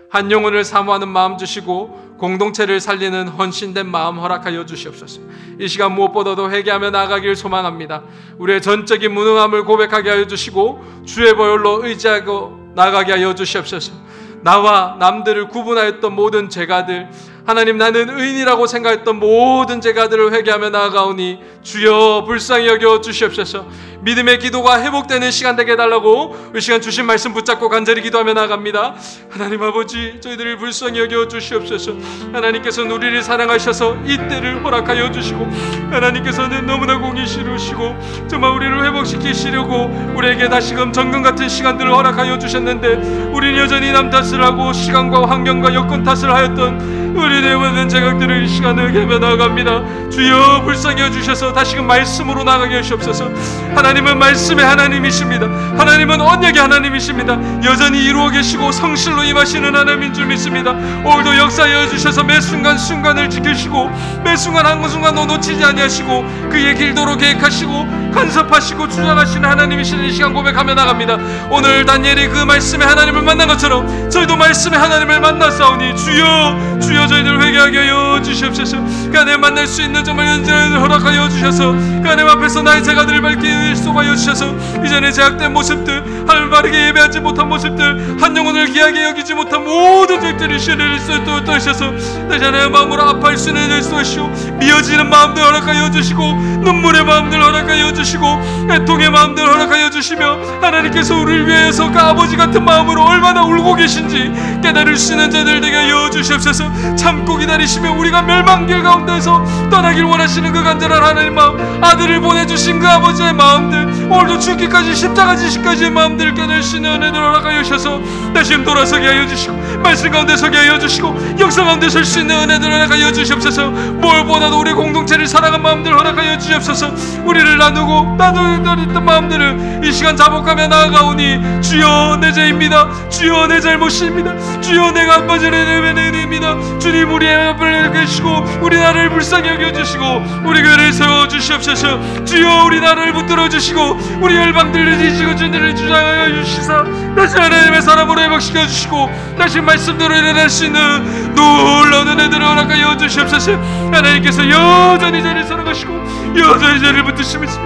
Speaker 1: 한 영혼을 사모하는 마음 주시고 공동체를 살리는 헌신된 마음 허락하여 주시옵소서. 이 시간 무엇보다도 회개하며 나아가길 소망합니다. 우리의 전적인 무능함을 고백하게 하여 주시고 주의 보혈로 의지하고 나아가게 하여 주시옵소서. 나와 남들을 구분하였던 모든 죄가들, 하나님, 나는 의인이라고 생각했던 모든 죄가들을 회개하며 나아가오니 주여 불쌍히 여겨 주시옵소서. 믿음의 기도가 회복되는 시간 되게 해달라고 이 시간 주신 말씀 붙잡고 간절히 기도하며 나아갑니다. 하나님 아버지, 저희들을 불쌍히 여겨 주시옵소서. 하나님께서는 우리를 사랑하셔서 이 때를 허락하여 주시고 하나님께서는 너무나 공의시루시고 정말 우리를 회복시키시려고 우리에게 다시금 정금 같은 시간들을 허락하여 주셨는데 우리는 여전히 남 탓을 하고 시간과 환경과 여건 탓을 하였던 우리의 모든 죄악들을 이 시간에 회개하며 나아갑니다. 주여 불쌍히 여주셔서 다시금 말씀으로 나아가게 하시옵소서. 하나님은 말씀의 하나님이십니다. 하나님은 언약의 하나님이십니다. 여전히 이루어 계시고 성실로 임하시는 하나님인 줄 믿습니다. 오늘도 역사하여 주셔서 매 순간순간을 지키시고 매 순간 한순간도 놓치지 아니하시고 그의 길도로 계획하시고 간섭하시고 주장하시는 하나님이시는 이 시간 고백하며 나갑니다. 오늘 다니엘이 그 말씀의 하나님을 만난 것처럼 저희도 말씀의 하나님을 만났사오니 주여 저희들 회개하게 하여 주시옵소서. 그 안에 만날 수 있는 정말 연전을 허락하여 주셔서 그 하나님 앞에서 나의 죄가들을 밝게 쏘가여 주셔서 이전에 제약된 모습들, 하나님 바르게 예배하지 못한 모습들, 한 영혼을 귀하게 여기지 못한 모든 죄들을 시련을 쏘셔서 다시 하나님의 마음으로 아파할 수 있는 쏘시오. 미어지는 마음들 허락하여 주시고 눈물의 마음들 허락하여 주시고 애통의 마음들 허락하여 주시며 하나님께서 우리를 위해서 그 아버지 같은 마음으로 얼마나 울고 계신지 깨달을 수 있는 자들 되게 하여 주시옵소서. 참고 기다리시며 우리가 멸망길 가운데서 떠나길 원하시는 그 간절한 하나님 마음, 아들을 보내주신 그 아버지의 마음들, 오늘도 죽기까지 십자가 지시까지의 마음들을 깨달을 수 있는 은혜를 허락하여 주셔서 다시 돌아서게 하여 주시고 말씀 가운데 서게 하여 주시고 역사 가운데 설 수 있는 은혜를 허락하여 주시옵소서. 무엇보다도 우리 공동체를 사랑한 마음들 허락하여 주시옵소서. 우리를 나누던 마음들을 이 시간 자복하며 나아가오니 주여 내 죄입니다. 주여 내 잘못입니다. 주여 내가 안 빠진 은혜입니다. 주님 우리의 앞을 계시고 우리 나라를 불쌍히 여겨주시고 우리 교회를 세워주시옵소서. 주여 우리 나라를 붙들어 주시고 우리 열방들을 지지고 주님을 주장하여 주시사 다시 하나님의 사람으로 회복시켜 주시고 다시 말씀대로 일어날 수 있는 놀라운 은혜들을 허락하여 주시옵소서. 하나님께서 여전히 저를 사랑하시고 여전히 저를 붙드시면서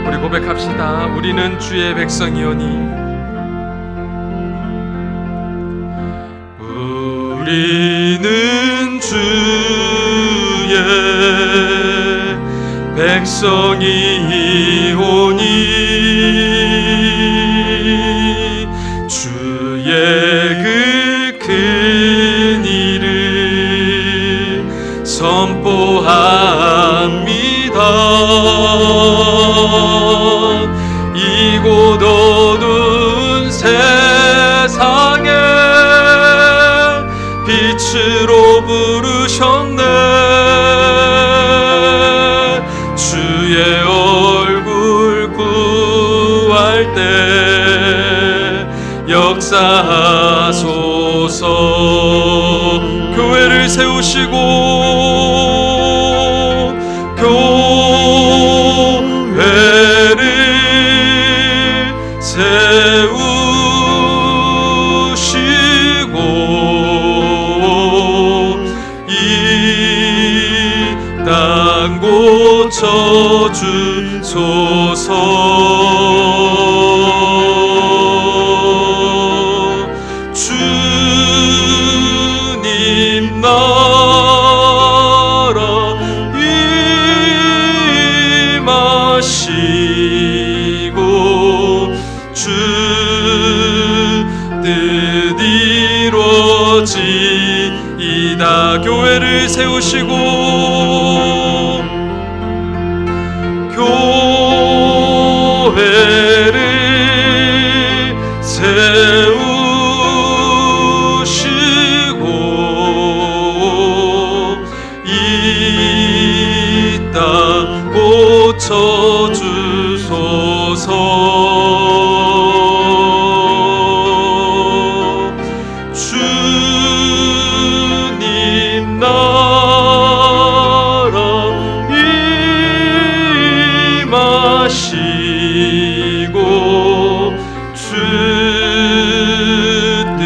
Speaker 1: 우리 고백합시다. 우리는 주의 백성이오니
Speaker 2: 우리는 주의 백성이오니 주의 그 큰 일을 선포합니다. 이곳 어두운 세상에 빛으로 부르셨네. 주의 얼굴 구할 때 역사하소서. 교회를 세우시고 교회를 세우시고 주님 나라 임하시고 주 뜻 이루어지이다. 교회를 세우시고 이 땅 고쳐주소서. 주님 나라 임하시고 주 뜻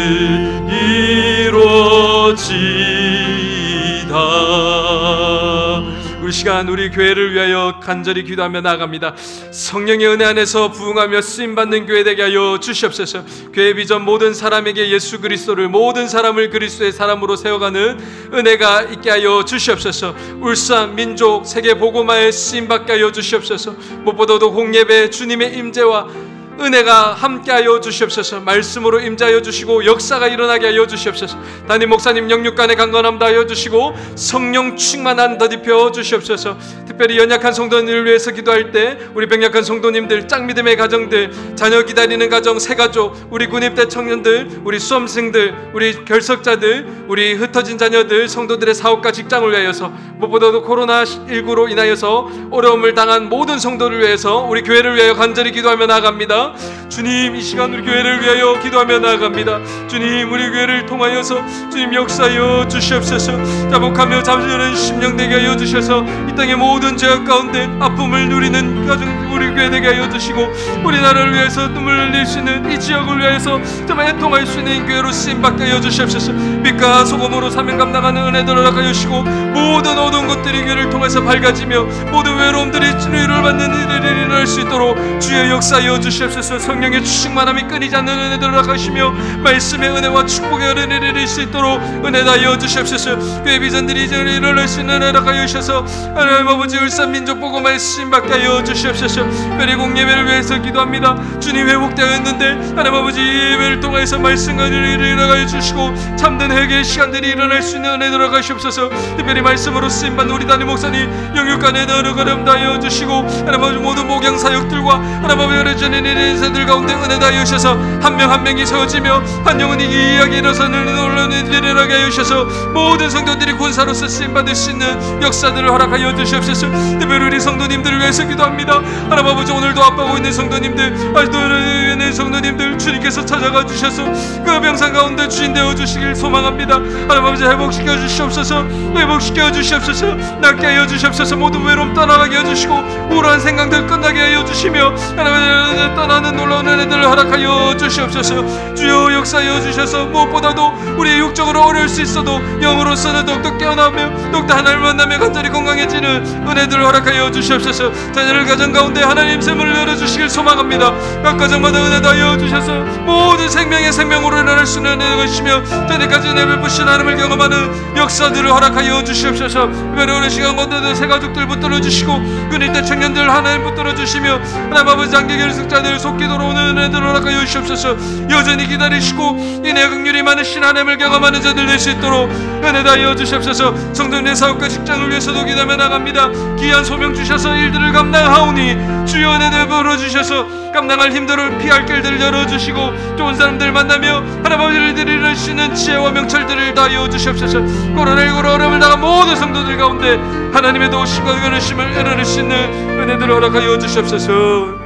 Speaker 2: 이루어지이다. 우리 시간 우리 교회를 위하여 간절히 기도하며 나아갑니다. 성령의 은혜 안에서 부흥하며 쓰임받는 교회 되게 하여 주시옵소서. 교회 비전 모든 사람에게 예수 그리스도를, 모든 사람을 그리스도의 사람으로 세워가는 은혜가 있게 하여 주시옵소서. 울산 민족 세계 복음화에 쓰임받게 하여 주시옵소서. 무엇보다도 공예배 주님의 임재와 은혜가 함께하여 주시옵소서. 말씀으로 임재하여 주시고 역사가 일어나게 하여 주시옵소서. 담임 목사님 영육간의 강건함 다하여 주시고 성령 충만한 더 입혀 주시옵소서. 특별히 연약한 성도님을 위해서 기도할 때 우리 병약한 성도님들, 짝믿음의 가정들, 자녀 기다리는 가정, 새가족, 우리 군입대 청년들, 우리 수험생들, 우리 결석자들, 우리 흩어진 자녀들, 성도들의 사업과 직장을 위하여서, 무엇보다도 코로나19로 인하여서 어려움을 당한 모든 성도를 위해서 우리 교회를 위하여 간절히 기도하며 나아갑니다. 주님, 이 시간 우리 교회를 위하여 기도하며 나아갑니다. 주님, 우리 교회를 통하여서 주님 역사하여 주시옵소서. 자복하며 잠시는 심령되게 하여 주셔서 이 땅의 모든 죄악 가운데 아픔을 누리는 가정 우리 교회 되게 하여 주시고, 우리나라를 위해서 눈물을 흘릴 수 있는 이 지역을 위해서 정말 애통할 수 있는 교회로 쓰임받게 하여 주시옵소서. 빛과 소금으로 사명 감당하는 은혜들을 허락하여 주시고, 모든 어두운 것들이 교회를 통해서 밝아지며 모든 외로움들이 치료를 받는 일들이 일어날 수 있도록 주의 역사하여 주시옵소서. 성령의 충만함이 끊이지 않는 은혜들을 허락하시며 말씀의 은혜와 축복의 은혜를 내릴 수 있도록 은혜 다하여 주시옵소서. 교회 비전들이 이제 일어날 수 있는 은혜 허락하여 주셔서 하나님 아버지 울산 민족 복음화에 쓰임받게 하여 주시옵소서. 그리고 예배를 위해서 기도합니다. 주님, 회복되었는데 하나님 아버지 예배를 통해서 말씀과 은혜를 일어나게 주시고 참된 회개의 시간들이 일어날 수 있는 은혜를 허락하시옵소서. 특별히 말씀으로 쓰임받는 우리 담임 목사님 영육간에 너를 다하여 주시고, 하나님 아버지 모든 목양 사역들과 하나님 아버지 전인 인사들 가운데 은혜 다하여 주셔서 한 명 한 명이 세워지며 한 영혼이 이야기 일어서는 놀라는 일이 일어나게 하여 주셔서 모든 성도들이 군사로서 쓰임받을 수 있는 역사들을 허락하여 주시옵소서. 특별히 우리 성도님들을 위해서 기도합니다. 하나님 아버지, 오늘도 아파하고 있는 성도님들, 아직도 있는 성도님들 주님께서 찾아가 주셔서 그 병상 가운데 주인 되어 주시길 소망합니다. 하나님 아버지, 회복시켜 주시옵소서. 회복시켜 주시옵소서. 낫게 하여 주시옵소서. 모든 외로움 떠나가게 하여 주시고 우울한 생각들 끝나게 하여 주시며 하나님 떠나는 놀라운 은혜들을 허락하여 주시옵소서. 주여 역사하여 주셔서 무엇보다도 우리 육적으로 어려울 수 있어도 영으로서는 더욱더 깨어나며 더욱더 하나님을 만나며 간절히 건강해지는 은혜들을 허락하여 주시옵소서. 자녀를 가정 가운데 하나님 샘을 열어주시길 소망합니다. 각 가정마다 은혜 다하여 주셔서 모든 생명의 생명으로 일어날 수 있는 은혜가 있으며 전에까지 내를 부신 하나님을 경험하는 역사들을 허락하여 주시옵소서. 특별히 오늘 시간 가운데도 새 가족들 붙들어 주시고 군입대 청년들 하나님 붙들어 주시며 하나님 아버지 장기 결석자들 속기도로 오는 은혜들을 허락하여 주시옵소서. 여전히 기다리시고 인내 긍휼이 많으신 하나님을 경험하는 자들 될 수 있도록 은혜 다하여 주시옵소서. 성도님의 사업과 직장을 위해서도 기도하며 나갑니다. 귀한 소명 주셔서 일들을 감당하오니 주여 은혜 베풀어 주셔서 감당할 힘들을 피할 길들을 열어주시고 좋은 사람들 만나며 하나님 아버지를 이룰 수 있는 지혜와 명철들을 다하여 주시옵소서. 코로나19로 어려움을 당한 모든 성도들 가운데 하나님의 도우심과 은혜심을 이룰 수 있는 은혜들을 허락하여 주시옵소서.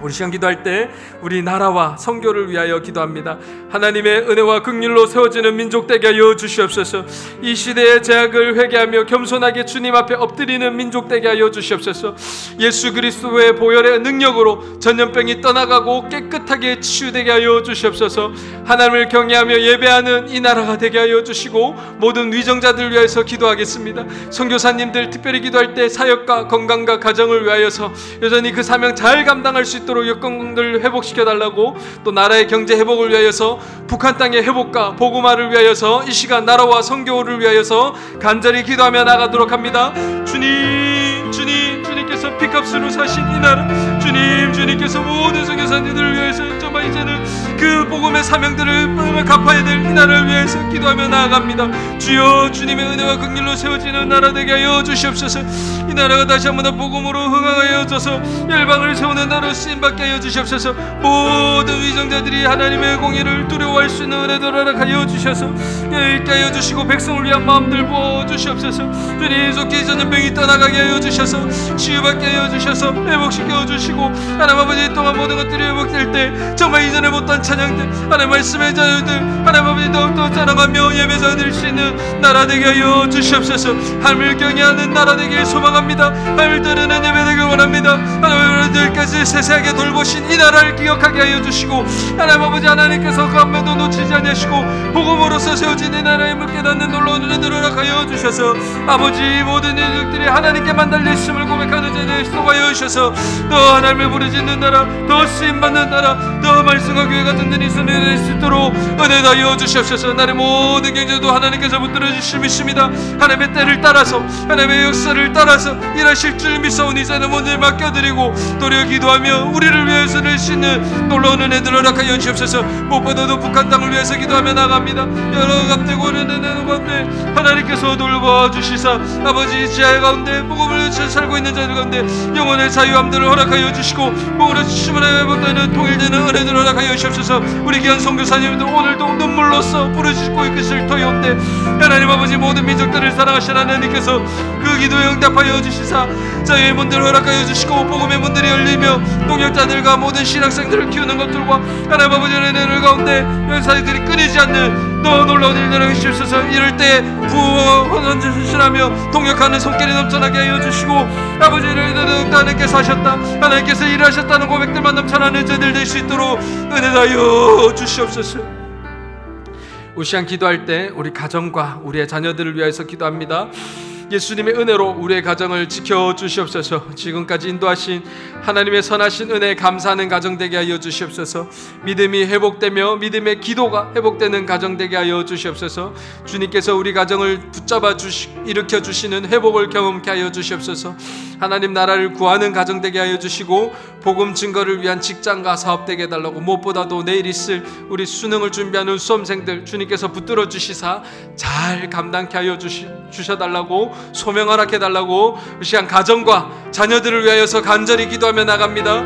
Speaker 2: 우리 시간 기도할 때 우리 나라와 선교를 위하여 기도합니다. 하나님의 은혜와 긍휼로 세워지는 민족 되게 하여 주시옵소서. 이 시대의 제약을 회개하며 겸손하게 주님 앞에 엎드리는 민족 되게 하여 주시옵소서. 예수 그리스도의 보혈의 능력으로 전염병이 떠나가고 깨끗하게 치유되게 하여 주시옵소서. 하나님을 경외하며 예배하는 이 나라가 되게 하여 주시고 모든 위정자들 위하여서 기도하겠습니다. 선교사님들 특별히 기도할 때 사역과 건강과 가정을 위하여서 여전히 그 사명 잘 감당할 수 있도록 여건들을 회복시켜달라고, 또 나라의 경제 회복을 위하여서 북한 땅의 회복과 복음화를 위하여서 이 시간 나라와 선교를 위하여서 간절히 기도하며 나가도록 합니다. 주님께서 피값으로 사신 이 나라, 주님께서 모든 선교사님들을 위해서 정말 이제는 그 복음의 사명들을 갚아야 될 이 나라를 위해서 기도하며 나아갑니다. 주여, 주님의 은혜와 긍휼로 세워지는 나라 되게 하여 주시옵소서. 이 나라가 다시 한번 더 복음으로 흥하여져서 열방을 세우는 나라로 쓰임받게 하여 주시옵소서. 모든 위정자들이 하나님의 공의를 두려워할 수 있는 은혜를 허락하여 주셔서 여유있게 하여 주시고 백성을 위한 마음들 부어주시옵소서. 주님, 속히 전염병이 떠나가게 하여 주셔서 치유받게 하여 주셔서 회복시켜 주시고, 하나님 아버지 동안 모든 것들이 회복될 때 정말 이전에 못한 찬양들, 하나님 말씀의 자녀들, 하나님 아버지 더욱더 자랑하며 예배자 될 수 있는 나라 되게 하여 주시옵소서. 하나님을 경외하는 나라 되길 소망합니다. 하나님을 따르는 예배 되길 원합니다. 하나님께서 세세하게 돌보신 이 나라를 기억하게 하여 주시고, 하나님 아버지 하나님께서 그 한 면도 놓치지 않으시고 복음으로서 세워진 이 나라의 힘을 깨닫는 놀라운 은혜를 허락하여 주셔서 아버지 모든 인력들이 하나님께만 달려있음을 고백하는 자들의 수고하여 주셔서 더 하나님을 부르짖는 나라, 더 쓰임받는 나라, 더 말씀과 교회가 든든히 선회될 수 있도록 은혜 다하여 주시옵소서. 나의 모든 경제도 하나님께서 붙들어 주실 믿습니다. 하나님의 때를 따라서, 하나님의 역사를 따라서 일하실 줄 믿사오니 이제는 먼저 맡겨드리고 도리어 기도하며 우리를 위해서 낼 수 있는 놀라운 은혜들을 허락하여 주시옵소서. 무엇보다도 북한 땅을 위해서 기도하며 나갑니다. 여러 갑되고 어려운 가운데 하나님께서 돌봐주시사 아버지 지하 가운데 복음을 살고 있는 자들 가운데 영혼의 자유함들을 허락하여 주시고 복음으로 주심을 회복되는 통일되는 은혜들을 허락하여 주시옵소서. 우리 귀한 선교사님들 오늘도 눈물로써 부르짖고 이끄실 터이온데 하나님 아버지 모든 민족들을 사랑하신 하나님께서 그 기도에 응답하여 주시사 자유의 문들을 허락하여 주시고 복음의 문들이 열리며 동역자들과 모든 신학생들을 키우는 것들과 하나님 아버지 은혜를 가운데 연사들이 끊이지 않는 너 놀라운 일들을 해주셔서 이럴 때 부원하며 동역하는 손길이 넘쳐나게 하여 주시고 아버지를 하나님께서 하셨다, 하나님께서 일하셨다는 고백들만 넘쳐나는 저들 될 수 있도록 은혜하여 주시옵소서. 우시한 기도할 때 우리 가정과 우리의 자녀들을 위해서 기도합니다. 예수님의 은혜로 우리의 가정을 지켜주시옵소서. 지금까지 인도하신 하나님의 선하신 은혜에 감사하는 가정 되게 하여 주시옵소서. 믿음이 회복되며 믿음의 기도가 회복되는 가정 되게 하여 주시옵소서. 주님께서 우리 가정을 붙잡아 일으켜 주시는 회복을 경험케 하여 주시옵소서. 하나님 나라를 구하는 가정 되게 하여 주시고 복음 증거를 위한 직장과 사업 되게 해달라고, 무엇보다도 내일 있을 우리 수능을 준비하는 수험생들 주님께서 붙들어 주시사 잘 감당케 하여 주셔달라고, 소명 허락해달라고 이 시간 가정과 자녀들을 위하여서 간절히 기도하며 나갑니다.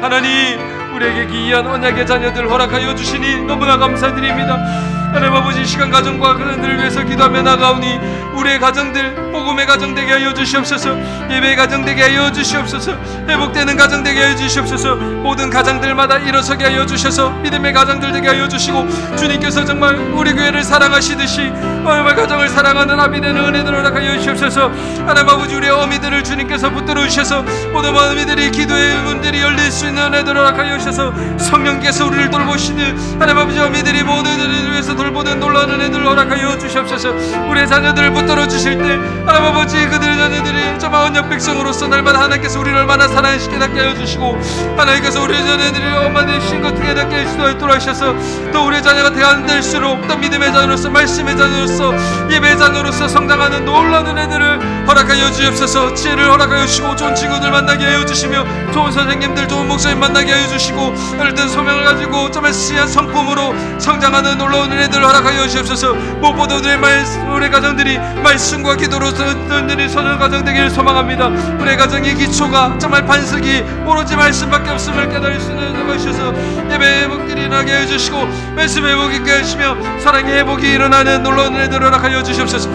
Speaker 2: 하나님 우리에게 귀한 언약의 자녀들 허락하여 주시니 너무나 감사드립니다. 하나님 아버지 시간 가정과 그들을 위해서 기도하며 나가오니 우리의 가정들 복음의 가정 되게 하여 주시옵소서. 예배의 가정 되게 하여 주시옵소서. 회복되는 가정 되게 하여 주시옵소서. 모든 가정들마다 일어서게 하여 주셔서 믿음의 가정들 되게 하여 주시고 주님께서 정말 우리 교회를 사랑하시듯이 정말 가정을 사랑하는 아비 되는 은혜들을 허락하여 주시옵소서. 하나님 아버지 우리의 어미들을 주님께서 붙들어 주셔서 모든 어미들이 기도의 문들이 열릴 수 있는 은혜들을 허락하여 주셔서 성령께서 우리를 돌보시듯 하나님 아버지 어미들이 모든 이들을 위해서 돌보는 놀라운 은혜들을 허락하여 주시옵소서. 우리의 자녀들을 붙들어 주실 때 하나님 아버지 그들의 자녀들이 정말 언약 백성으로서 날마다 하나님께서 우리를 얼마나 사랑하시게 닿게 하여 주시고 하나님께서 우리의 자녀들이 얼마나 신것하게 닿게 하시도록 하셔서 또 우리의 자녀가 대안될수록 또 믿음의 자녀로서 말씀의 자녀로서 예배의 자녀로서 성장하는 놀라운 은혜들을 허락하여 주옵소서. 지혜를 허락하여 주시고 좋은 친구들 만나게 하여 주시며 좋은 선생님들 좋은 목사님 만나게 하여 주시고 어떤 소명을 가지고 정말 씨한 성품으로 성장하는 놀라운 은혜들을 허락하여 주옵소서. 무엇보다 우리의 가정들이 말씀과 기도로 든든히 서는 가정 되기를 소망합니다. 우리의 가정의 기초가 정말 반석이 오로지 말씀밖에 없음을 깨달을 수 있는 것이셔서 예배의 회복들이 일어나게 해주시고 말씀의 회복이 있게 하시며 사랑의 회복이 일어나는 놀라운 은혜들을 허락하여 주시옵소서.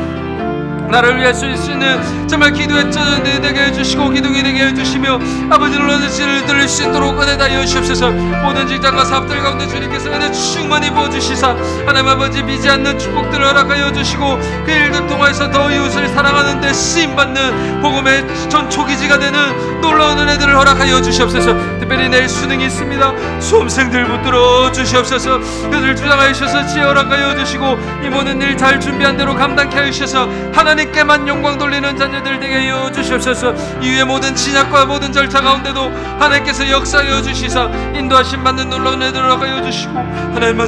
Speaker 2: 나를 위해 쓸 수 있는 정말 기도의 쩌는 되게 해주시고 기둥이 되게 해주시며 아버지 놀라는 씨를 들릴 수 있도록 은혜 다하여 주시옵소서. 모든 직장과 사업들 가운데 주님께서 은혜 충만히 부어주시사 하나님 아버지 비지 않는 축복들을 허락하여 주시고 그 일들 통해서 더 이웃을 사랑하는 데 쓰임받는 복음의 전 초기지가 되는 놀라운 은혜들을 허락하여 주시옵소서. 특별히 내일 수능이 있습니다. 수험생들 붙들어 주시옵소서. 그들 주장하여 주셔서 지혜 허락하여 주시고 이 모든 일 잘 준비한 대로 감당케 하여 주셔서 하나님께만 영광 돌리는 자녀들 되게 하여 주시옵소서. 이후의 모든 진약과 모든 절차 가운데도 하나님께서 역사하여 주시사 인도하심 받는 놀라운 은혜들을 허락하여 주시고 하나님만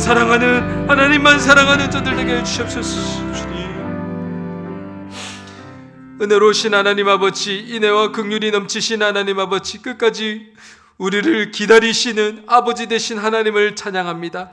Speaker 2: 사랑하는 자들 되게 하여 주시옵소서. 주님, 은혜로우신 하나님 아버지, 인애와 긍휼이 넘치신 하나님 아버지, 끝까지 우리를 기다리시는 아버지 되신 하나님을 찬양합니다.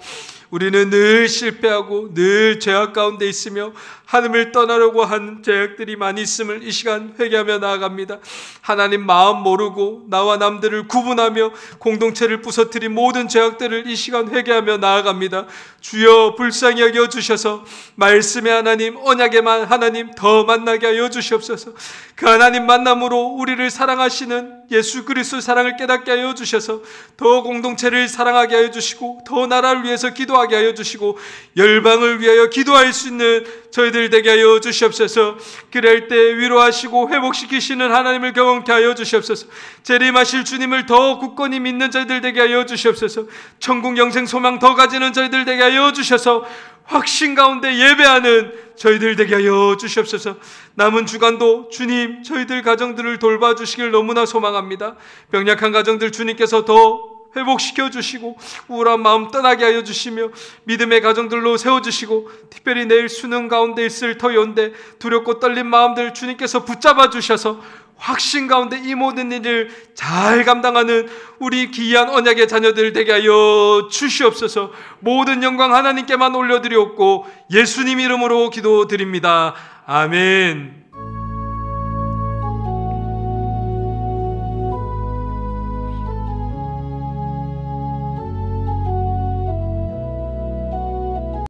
Speaker 2: 우리는 늘 실패하고 늘 죄악 가운데 있으며 하나님을 떠나려고 하는 죄악들이 많이 있음을 이 시간 회개하며 나아갑니다. 하나님 마음 모르고 나와 남들을 구분하며 공동체를 부서뜨린 모든 죄악들을 이 시간 회개하며 나아갑니다. 주여 불쌍히 여겨 주셔서 말씀의 하나님, 언약의 하나님 더 만나게 하여 주시옵소서. 그 하나님 만남으로 우리를 사랑하시는 예수 그리스도 사랑을 깨닫게 하여 주셔서 더 공동체를 사랑하게 하여 주시고 더 나라를 위해서 기도하게 하여 주시고 열방을 위하여 기도할 수 있는 저희들 되게 하여 주시옵소서. 그럴 때 위로하시고 회복시키시는 하나님을 경험케 하여 주시옵소서. 재림하실 주님을 더 굳건히 믿는 저희들 되게 하여 주시옵소서. 천국 영생 소망 더 가지는 저희들 되게 하여 주셔서 확신 가운데 예배하는 저희들 되게 하여 주시옵소서. 남은 주간도 주님 저희들 가정들을 돌봐주시길 너무나 소망합니다. 병약한 가정들 주님께서 더 회복시켜 주시고 우울한 마음 떠나게 하여 주시며 믿음의 가정들로 세워주시고 특별히 내일 수능 가운데 있을 터연대 두렵고 떨린 마음들 주님께서 붙잡아 주셔서 확신 가운데 이 모든 일을 잘 감당하는 우리 귀한 언약의 자녀들 되게 하여 주시옵소서. 모든 영광 하나님께만 올려드리옵고 예수님 이름으로 기도드립니다. 아멘.